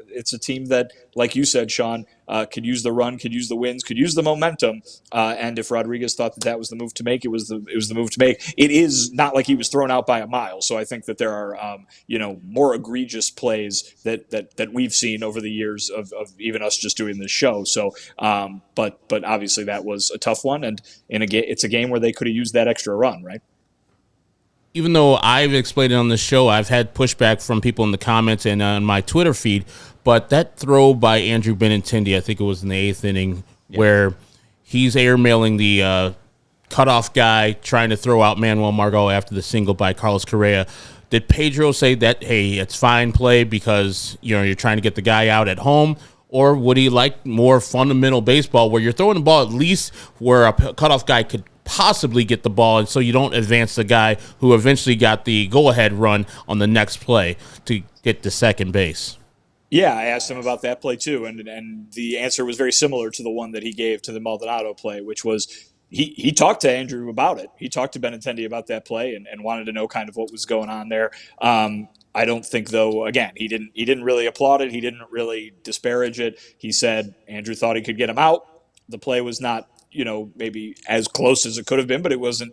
it's a team that, like you said, Sean, could use the run, could use the wins, could use the momentum. And if Rodriguez thought that was the move to make, it was the move to make. It is not like he was thrown out by a mile. So I think that there are, more egregious plays that we've seen over the years of even us just doing this show. So, but obviously that was a tough one. And it's a game where they could have used that extra run, right? Even though I've explained it on the show, I've had pushback from people in the comments and on my Twitter feed, but that throw by Andrew Benintendi, I think it was in the 8th inning, where he's airmailing the cutoff guy trying to throw out Manuel Margot after the single by Carlos Correa. Did Pedro say that, hey, it's fine play because you're trying to get the guy out at home? Or would he like more fundamental baseball where you're throwing the ball at least where a cutoff guy could possibly get the ball, and so you don't advance the guy who eventually got the go-ahead run on the next play to get to second base? Yeah, I asked him about that play too, and the answer was very similar to the one that he gave to the Maldonado play, which was he talked to Andrew about it. He talked to Benintendi about that play and wanted to know kind of what was going on there. I don't think, though, again, he didn't really applaud it. He didn't really disparage it. He said Andrew thought he could get him out. The play was not maybe as close as it could have been, but it wasn't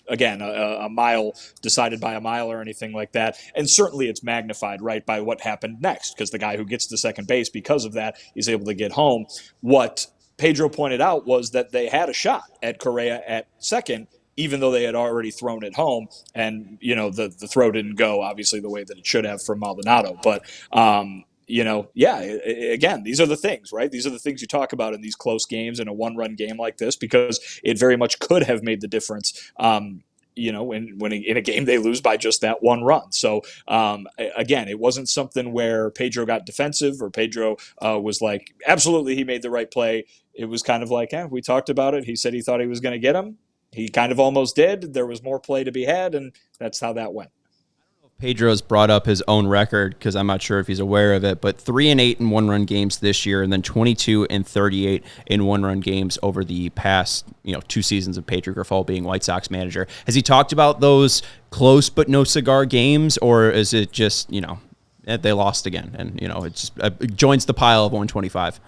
again, a mile decided by a mile or anything like that. And certainly it's magnified, right, by what happened next, because the guy who gets to second base because of that is able to get home. What Pedro pointed out was that they had a shot at Correa at second, even though they had already thrown it home. And, the throw didn't go, obviously, the way that it should have from Maldonado. But, again, these are the things, right? These are the things you talk about in these close games in a one-run game like this, because it very much could have made the difference, when in a game they lose by just that one run. So, again, it wasn't something where Pedro got defensive or Pedro was like, absolutely, he made the right play. It was kind of like, we talked about it. He said he thought he was going to get him. He kind of almost did. There was more play to be had, and that's how that went. Pedro's brought up his own record because I'm not sure if he's aware of it, but 3-8 in one-run games this year, and then 22-38 in one-run games over the past 2 seasons of Pedro Grifol being White Sox manager. Has he talked about those close but no cigar games, or is it just they lost again and it just joins the pile of 125?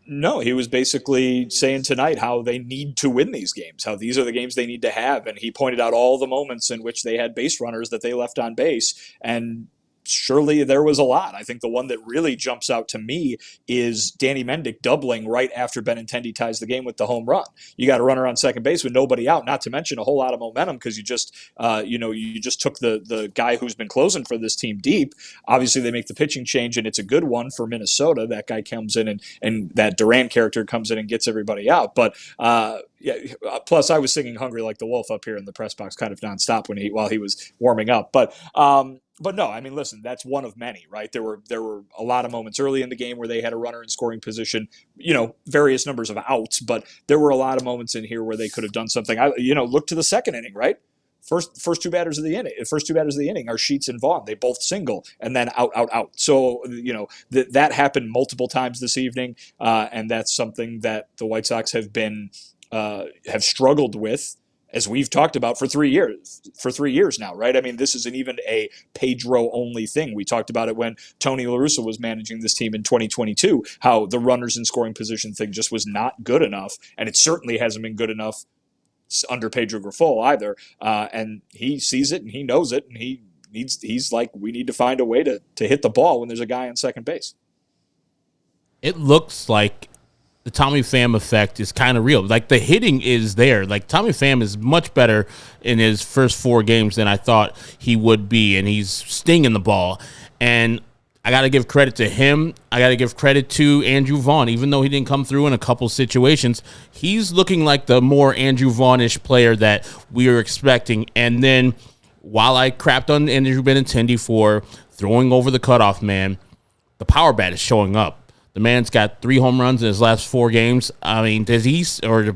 No, he was basically saying tonight how they need to win these games, how these are the games they need to have. And he pointed out all the moments in which they had base runners that they left on base. And surely there was a lot. I think the one that really jumps out to me is Danny Mendick doubling right after Benintendi ties the game with the home run. You got a runner on second base with nobody out, not to mention a whole lot of momentum because you just took the guy who's been closing for this team deep. Obviously, they make the pitching change, and it's a good one for Minnesota. That guy comes in, and that Duran character comes in and gets everybody out. But plus, I was singing "Hungry Like the Wolf" up here in the press box kind of nonstop while he was warming up. But no, I mean, listen, that's one of many, right? There were a lot of moments early in the game where they had a runner in scoring position, various numbers of outs, but there were a lot of moments in here where they could have done something. Look to the second inning, right? First two batters of the inning are Sheets and Vaughn. They both single and then out. So, that happened multiple times this evening, and that's something that the White Sox have struggled with, as we've talked about for 3 years now, right? I mean, this isn't even a Pedro only thing. We talked about it when Tony La Russa was managing this team in 2022, how the runners in scoring position thing just was not good enough. And it certainly hasn't been good enough under Pedro Grifol either. And he sees it and he knows it. And he's like, we need to find a way to hit the ball when there's a guy on second base. It looks like the Tommy Pham effect is kind of real. Like, the hitting is there. Like, Tommy Pham is much better in his first 4 games than I thought he would be, and he's stinging the ball. And I got to give credit to him. I got to give credit to Andrew Vaughn. Even though he didn't come through in a couple situations, he's looking like the more Andrew Vaughn-ish player that we were expecting. And then, while I crapped on Andrew Benintendi for throwing over the cutoff man, the power bat is showing up. The man's got 3 home runs in his last 4 games. I mean, did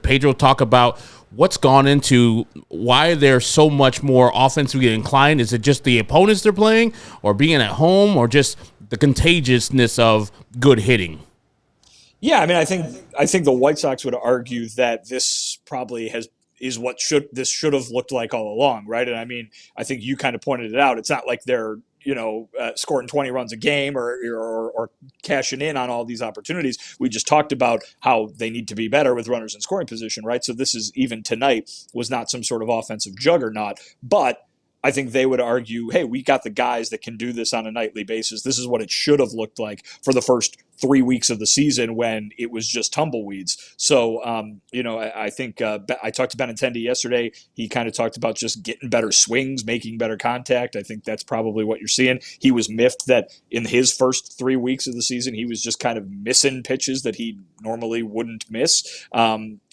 Pedro talk about what's gone into why they're so much more offensively inclined? Is it just the opponents they're playing, or being at home, or just the contagiousness of good hitting? Yeah, I mean, I think the White Sox would argue that this probably is what should have looked like all along, right? And I mean, I think you kind of pointed it out. It's not like they're scoring 20 runs a game or cashing in on all these opportunities. We just talked about how they need to be better with runners in scoring position, right? So this is, even tonight, was not some sort of offensive juggernaut, but I think they would argue, hey, we got the guys that can do this on a nightly basis. This is what it should have looked like for the first 3 weeks of the season when it was just tumbleweeds. So, I think I talked to Benintendi yesterday. He kind of talked about just getting better swings, making better contact. I think that's probably what you're seeing. He was miffed that in his first 3 weeks of the season, he was just kind of missing pitches that he normally wouldn't miss.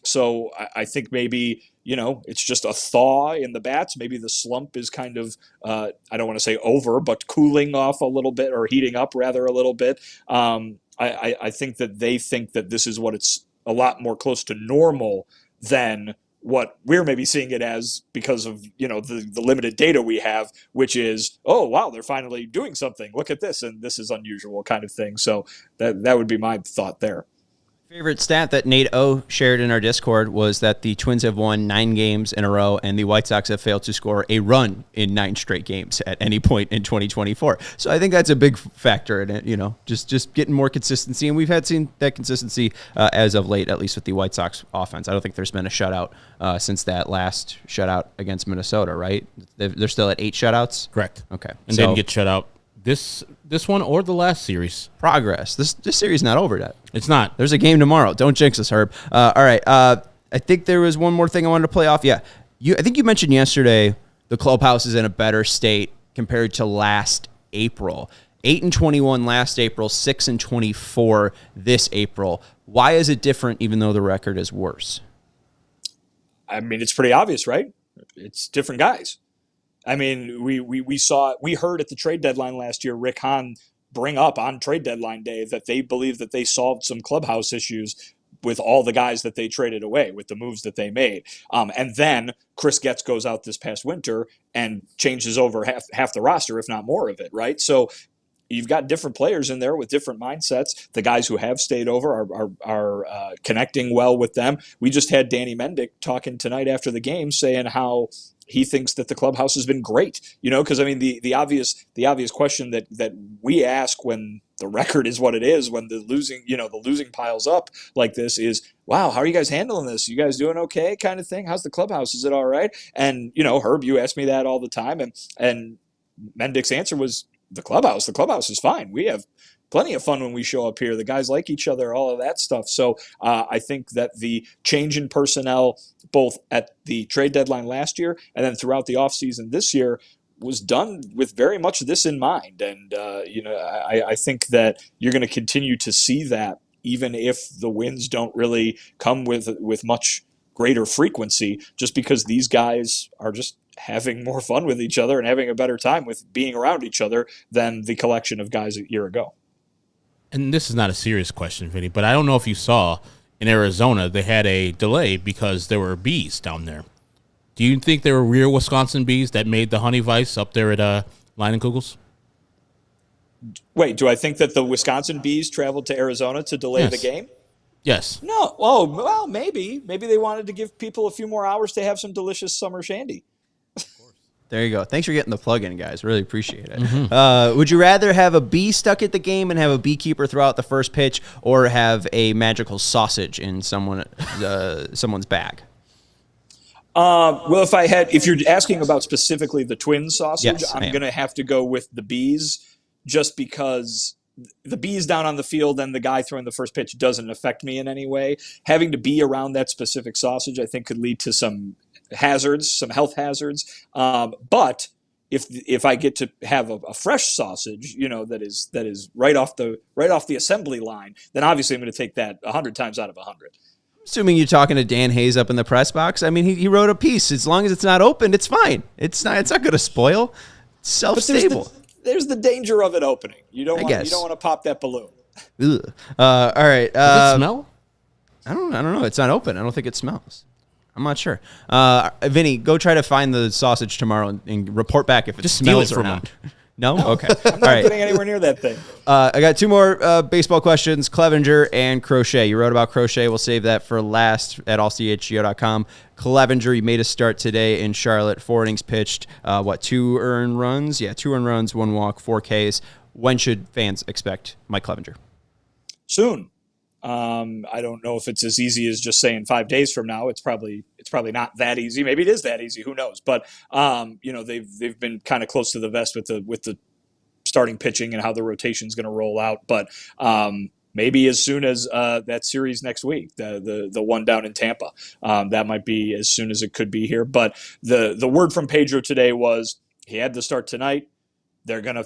So I think maybe, it's just a thaw in the bats. Maybe the slump is kind of, I don't want to say over, but cooling off a little bit, or heating up rather a little bit. I think that they think that this is what it's a lot more close to normal than what we're maybe seeing it as because of, the limited data we have, which is, oh, wow, they're finally doing something. Look at this. And this is unusual kind of thing. So that would be my thought there. Favorite stat that Nate O shared in our Discord was that the Twins have won 9 games in a row, and the White Sox have failed to score a run in 9 straight games at any point in 2024. So I think that's a big factor in it, just getting more consistency. And we've seen that consistency as of late, at least with the White Sox offense. I don't think there's been a shutout since that last shutout against Minnesota, right? They're still at 8 shutouts? Correct. Okay. And didn't get shut out this one or the last series. Progress. This series is not over yet. It's not. There's a game tomorrow. Don't jinx us, Herb. All right. I think there was one more thing I wanted to play off. Yeah. I think you mentioned yesterday the clubhouse is in a better state compared to last April. 8-21 last April, 6-24 this April. Why is it different even though the record is worse? I mean, it's pretty obvious, right? It's different guys. I mean, we heard at the trade deadline last year, Rick Hahn bring up on trade deadline day that they believe that they solved some clubhouse issues with all the guys that they traded away, with the moves that they made. And then Chris Getz goes out this past winter and changes over half the roster, if not more of it, right? So you've got different players in there with different mindsets. The guys who have stayed over are connecting well with them. We just had Danny Mendick talking tonight after the game saying how he thinks that the clubhouse has been great, because I mean the obvious question that we ask when the record is what it is, when the losing piles up like this is, wow, how are you guys handling this? You guys doing okay, kind of thing? How's the clubhouse? Is it all right? And Herb, you ask me that all the time, and Mendick's answer was, The clubhouse is fine. We have plenty of fun when we show up here. The guys like each other, all of that stuff. So I think that the change in personnel, both at the trade deadline last year and then throughout the offseason this year, was done with very much this in mind. And, I think that you're going to continue to see that even if the wins don't really come with much greater frequency, just because these guys are just having more fun with each other and having a better time with being around each other than the collection of guys a year ago. And this is not a serious question, Vinny, but I don't know if you saw in Arizona, they had a delay because there were bees down there. Do you think there were real Wisconsin bees that made the honey vice up there at Leinenkugels? Wait, do I think that the Wisconsin bees traveled to Arizona to delay Yes. the game? Yes. No. Oh, well, maybe. Maybe they wanted to give people a few more hours to have some delicious summer shandy. There you go. Thanks for getting the plug in, guys. Really appreciate it. Would you rather have a bee stuck at the game and have a beekeeper throw out the first pitch, or have a magical sausage in someone's bag? Well, if you're asking about specifically the Twins sausage, Yes, I'm going to have to go with the bees, just because the bees down on the field and the guy throwing the first pitch doesn't affect me in any way. Having to be around that specific sausage, I think, could lead to some hazards, some health hazards. But if I get to have a fresh sausage, that is right off the assembly line, then obviously I'm going to take that 100 times out of 100. Assuming you're talking to Dan Hayes up in the press box. I mean, he wrote a piece. As long as it's not opened, it's fine. It's not going to spoil. It's self-stable. There's the danger of it opening. You don't want to pop that balloon. Ugh. All right. Does it smell? I don't know. It's not open. I don't think it smells. I'm not sure. Vinny, go try to find the sausage tomorrow and report back if it Just steal smells it or from not. him. No? Okay. I'm not getting anywhere near that thing. I got two more baseball questions. Clevenger and Crochet. You wrote about Crochet. We'll save that for last at allchgo.com. Clevenger, you made a start today in Charlotte. 4 innings pitched. 2 earned runs? Yeah, 2 earned runs, 1 walk, 4 Ks. When should fans expect Mike Clevenger? Soon. I don't know if it's as easy as just saying 5 days from now. It's probably not that easy. Maybe it is that easy. Who knows? But they've been kind of close to the vest with the starting pitching and how the rotation is going to roll out. But maybe as soon as that series next week, the one down in Tampa, that might be as soon as it could be here. But the word from Pedro today was he had to start tonight. They're going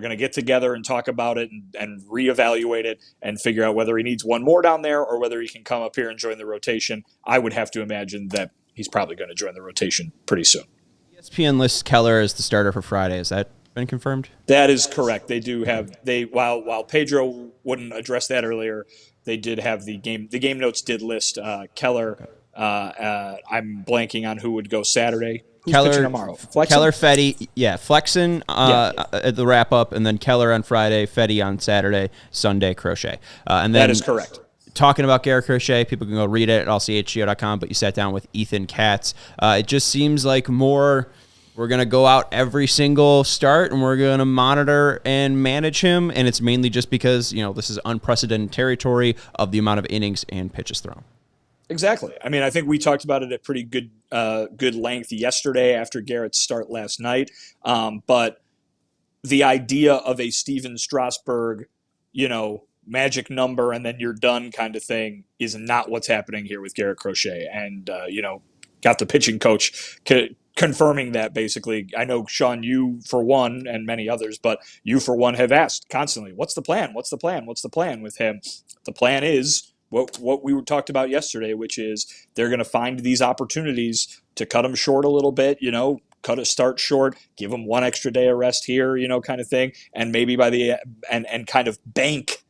to get together and talk about it and reevaluate it and figure out whether he needs one more down there or whether he can come up here and join the rotation. I would have to imagine that he's probably going to join the rotation pretty soon. ESPN lists Keller as the starter for Friday. Has that been confirmed? That is correct. They do have while Pedro wouldn't address that earlier, they did have the game notes did list Keller. Okay. I'm blanking on who would go Saturday. Who's pitching tomorrow? Flexen? Keller, Fetty, Flexen at the wrap up, and then Keller on Friday, Fetty on Saturday, Sunday, Crochet. And then that is correct. Talking about Garrett Crochet, people can go read it at allchgo.com, but you sat down with Ethan Katz. It just seems like we're going to go out every single start, and we're going to monitor and manage him, and it's mainly just because, this is unprecedented territory of the amount of innings and pitches thrown. Exactly. I mean, I think we talked about it at pretty good length yesterday after Garrett's start last night. But the idea of a Steven Strasburg, magic number and then you're done kind of thing is not what's happening here with Garrett Crochet. And, got the pitching coach confirming that basically. I know, Sean, you for one and many others, but you for one have asked constantly, what's the plan? What's the plan? What's the plan with him? The plan is what we talked about yesterday, which is they're going to find these opportunities to cut him short a little bit, cut a start short, give him 1 extra day of rest here, kind of thing. And maybe by and kind of bank,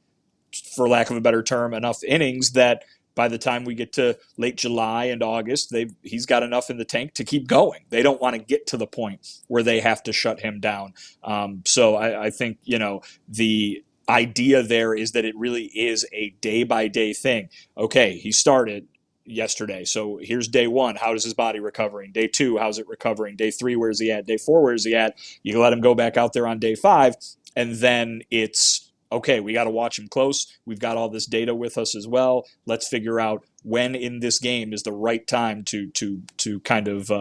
for lack of a better term, enough innings that by the time we get to late July and August, he's got enough in the tank to keep going. They don't want to get to the point where they have to shut him down. So I think, the idea there is that it really is a day-by-day thing. Okay, he started yesterday, so here's day 1. How is his body recovering? Day 2, how's it recovering? Day 3, where's he at? Day 4, where's he at? You can let him go back out there on day 5, and then it's, okay, we got to watch him close. We've got all this data with us as well. Let's figure out when in this game is the right time to kind of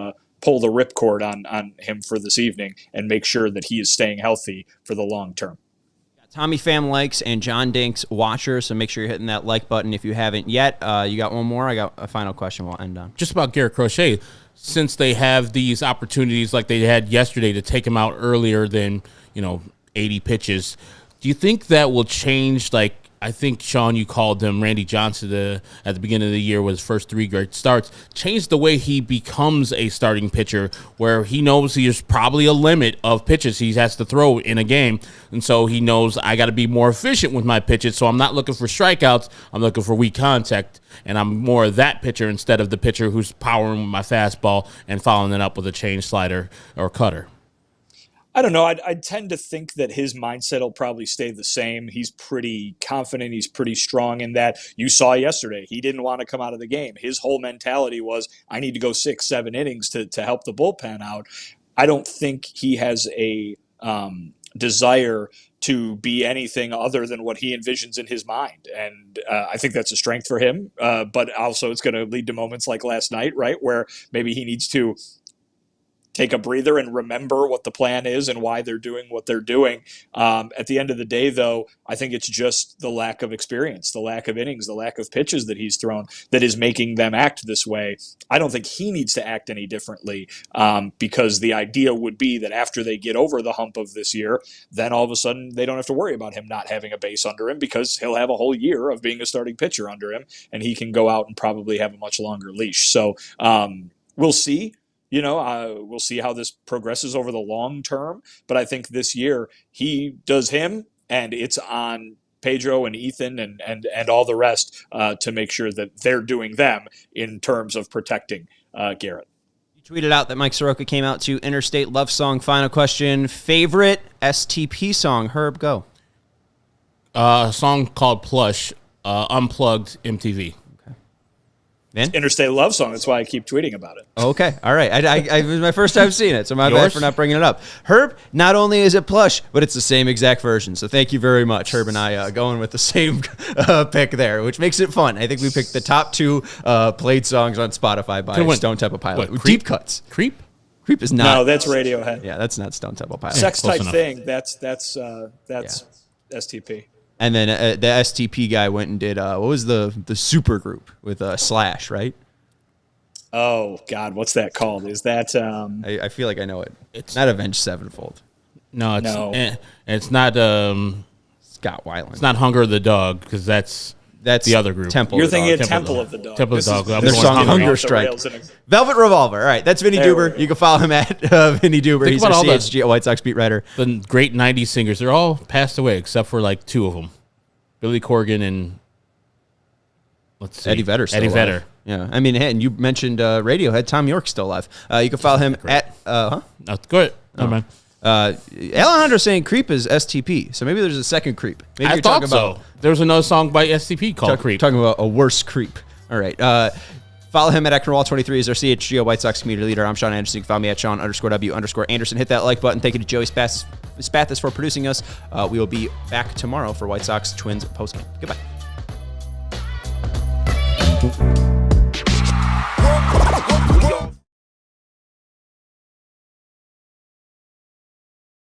pull the ripcord on him for this evening and make sure that he is staying healthy for the long term. Tommy Pham likes and John Dinks watcher, so make sure you're hitting that like button if you haven't yet. You got one more? I got a final question we'll end on. Just about Garrett Crochet, since they have these opportunities like they had yesterday to take him out earlier than, 80 pitches, do you think that will change? Like, I think, Sean, you called him Randy Johnson at the beginning of the year with his first 3 great starts, change the way he becomes a starting pitcher, where he knows there's probably a limit of pitches he has to throw in a game. And so he knows I got to be more efficient with my pitches. So I'm not looking for strikeouts. I'm looking for weak contact. And I'm more of that pitcher instead of the pitcher who's powering with my fastball and following it up with a change slider or cutter. I don't know. I tend to think that his mindset will probably stay the same. He's pretty confident. He's pretty strong in that. You saw yesterday, he didn't want to come out of the game. His whole mentality was, I need to go 6-7 innings to help the bullpen out. I don't think he has a desire to be anything other than what he envisions in his mind. And I think that's a strength for him. But also it's going to lead to moments like last night, right, where maybe he needs to take a breather and remember what the plan is and why they're doing what they're doing. At the end of the day, though, I think it's just the lack of experience, the lack of innings, the lack of pitches that he's thrown that is making them act this way. I don't think he needs to act any differently because the idea would be that after they get over the hump of this year, then all of a sudden they don't have to worry about him not having a base under him because he'll have a whole year of being a starting pitcher under him and he can go out and probably have a much longer leash. So we'll see. We'll see how this progresses over the long term. But I think this year he does him, and it's on Pedro and Ethan and all the rest to make sure that they're doing them in terms of protecting Garrett. You tweeted out that Mike Soroka came out to Interstate Love Song. Final question. Favorite STP song? Herb, go. A song called Plush, Unplugged MTV. Vin? Interstate Love Song. That's why I keep tweeting about it. Okay. All right. It was my first time seeing it, so my bad for not bringing it up. Herb, not only is it Plush, but it's the same exact version. So thank you very much, Herb and I, going with the same pick there, which makes it fun. I think we picked the top 2 played songs on Spotify by Stone Temple Pilot. What, Deep cuts. Creep? Creep is not. No, that's Radiohead. Yeah, that's not Stone Temple Pilot. Sex type enough. thing. That's STP. And then the STP guy went and did, what was the super group with Slash, right? Oh, God, what's that called? Is that... I feel like I know it. It's not Avenged Sevenfold. No, it's No. It's not Scott Weiland. it's not Hunger of the Dog, because that's the other group. Temple. You're of the thinking Dog. Temple of the Dog. Temple of the Dog. Their song Hungry. Hunger Strike. Velvet Revolver. All right, that's Vinnie There we Duber. go. You can follow him at Vinnie Duber. Think He's our about all the- CHGO White Sox beat writer. The great 90s singers, they're all passed away except for like 2 of them. Billy Corgan and let's see. Eddie Vedder. Still Eddie alive. Vedder. Yeah, I mean, hey, and you mentioned Radiohead. Tom York's still alive. You can follow him at No, go ahead. Never mind. Alejandro saying Creep is STP. So maybe there's a second Creep. Maybe I you're thought talking so. about There was another song by STP called Creep. Talking about a worse Creep. All right. Follow him at Ecknerwall23 as our CHGO White Sox community leader. I'm Sean Anderson. You can follow me at Sean_W_Anderson. Hit that like button. Thank you to Joey Spathis for producing us. We will be back tomorrow for White Sox Twins postgame. Goodbye.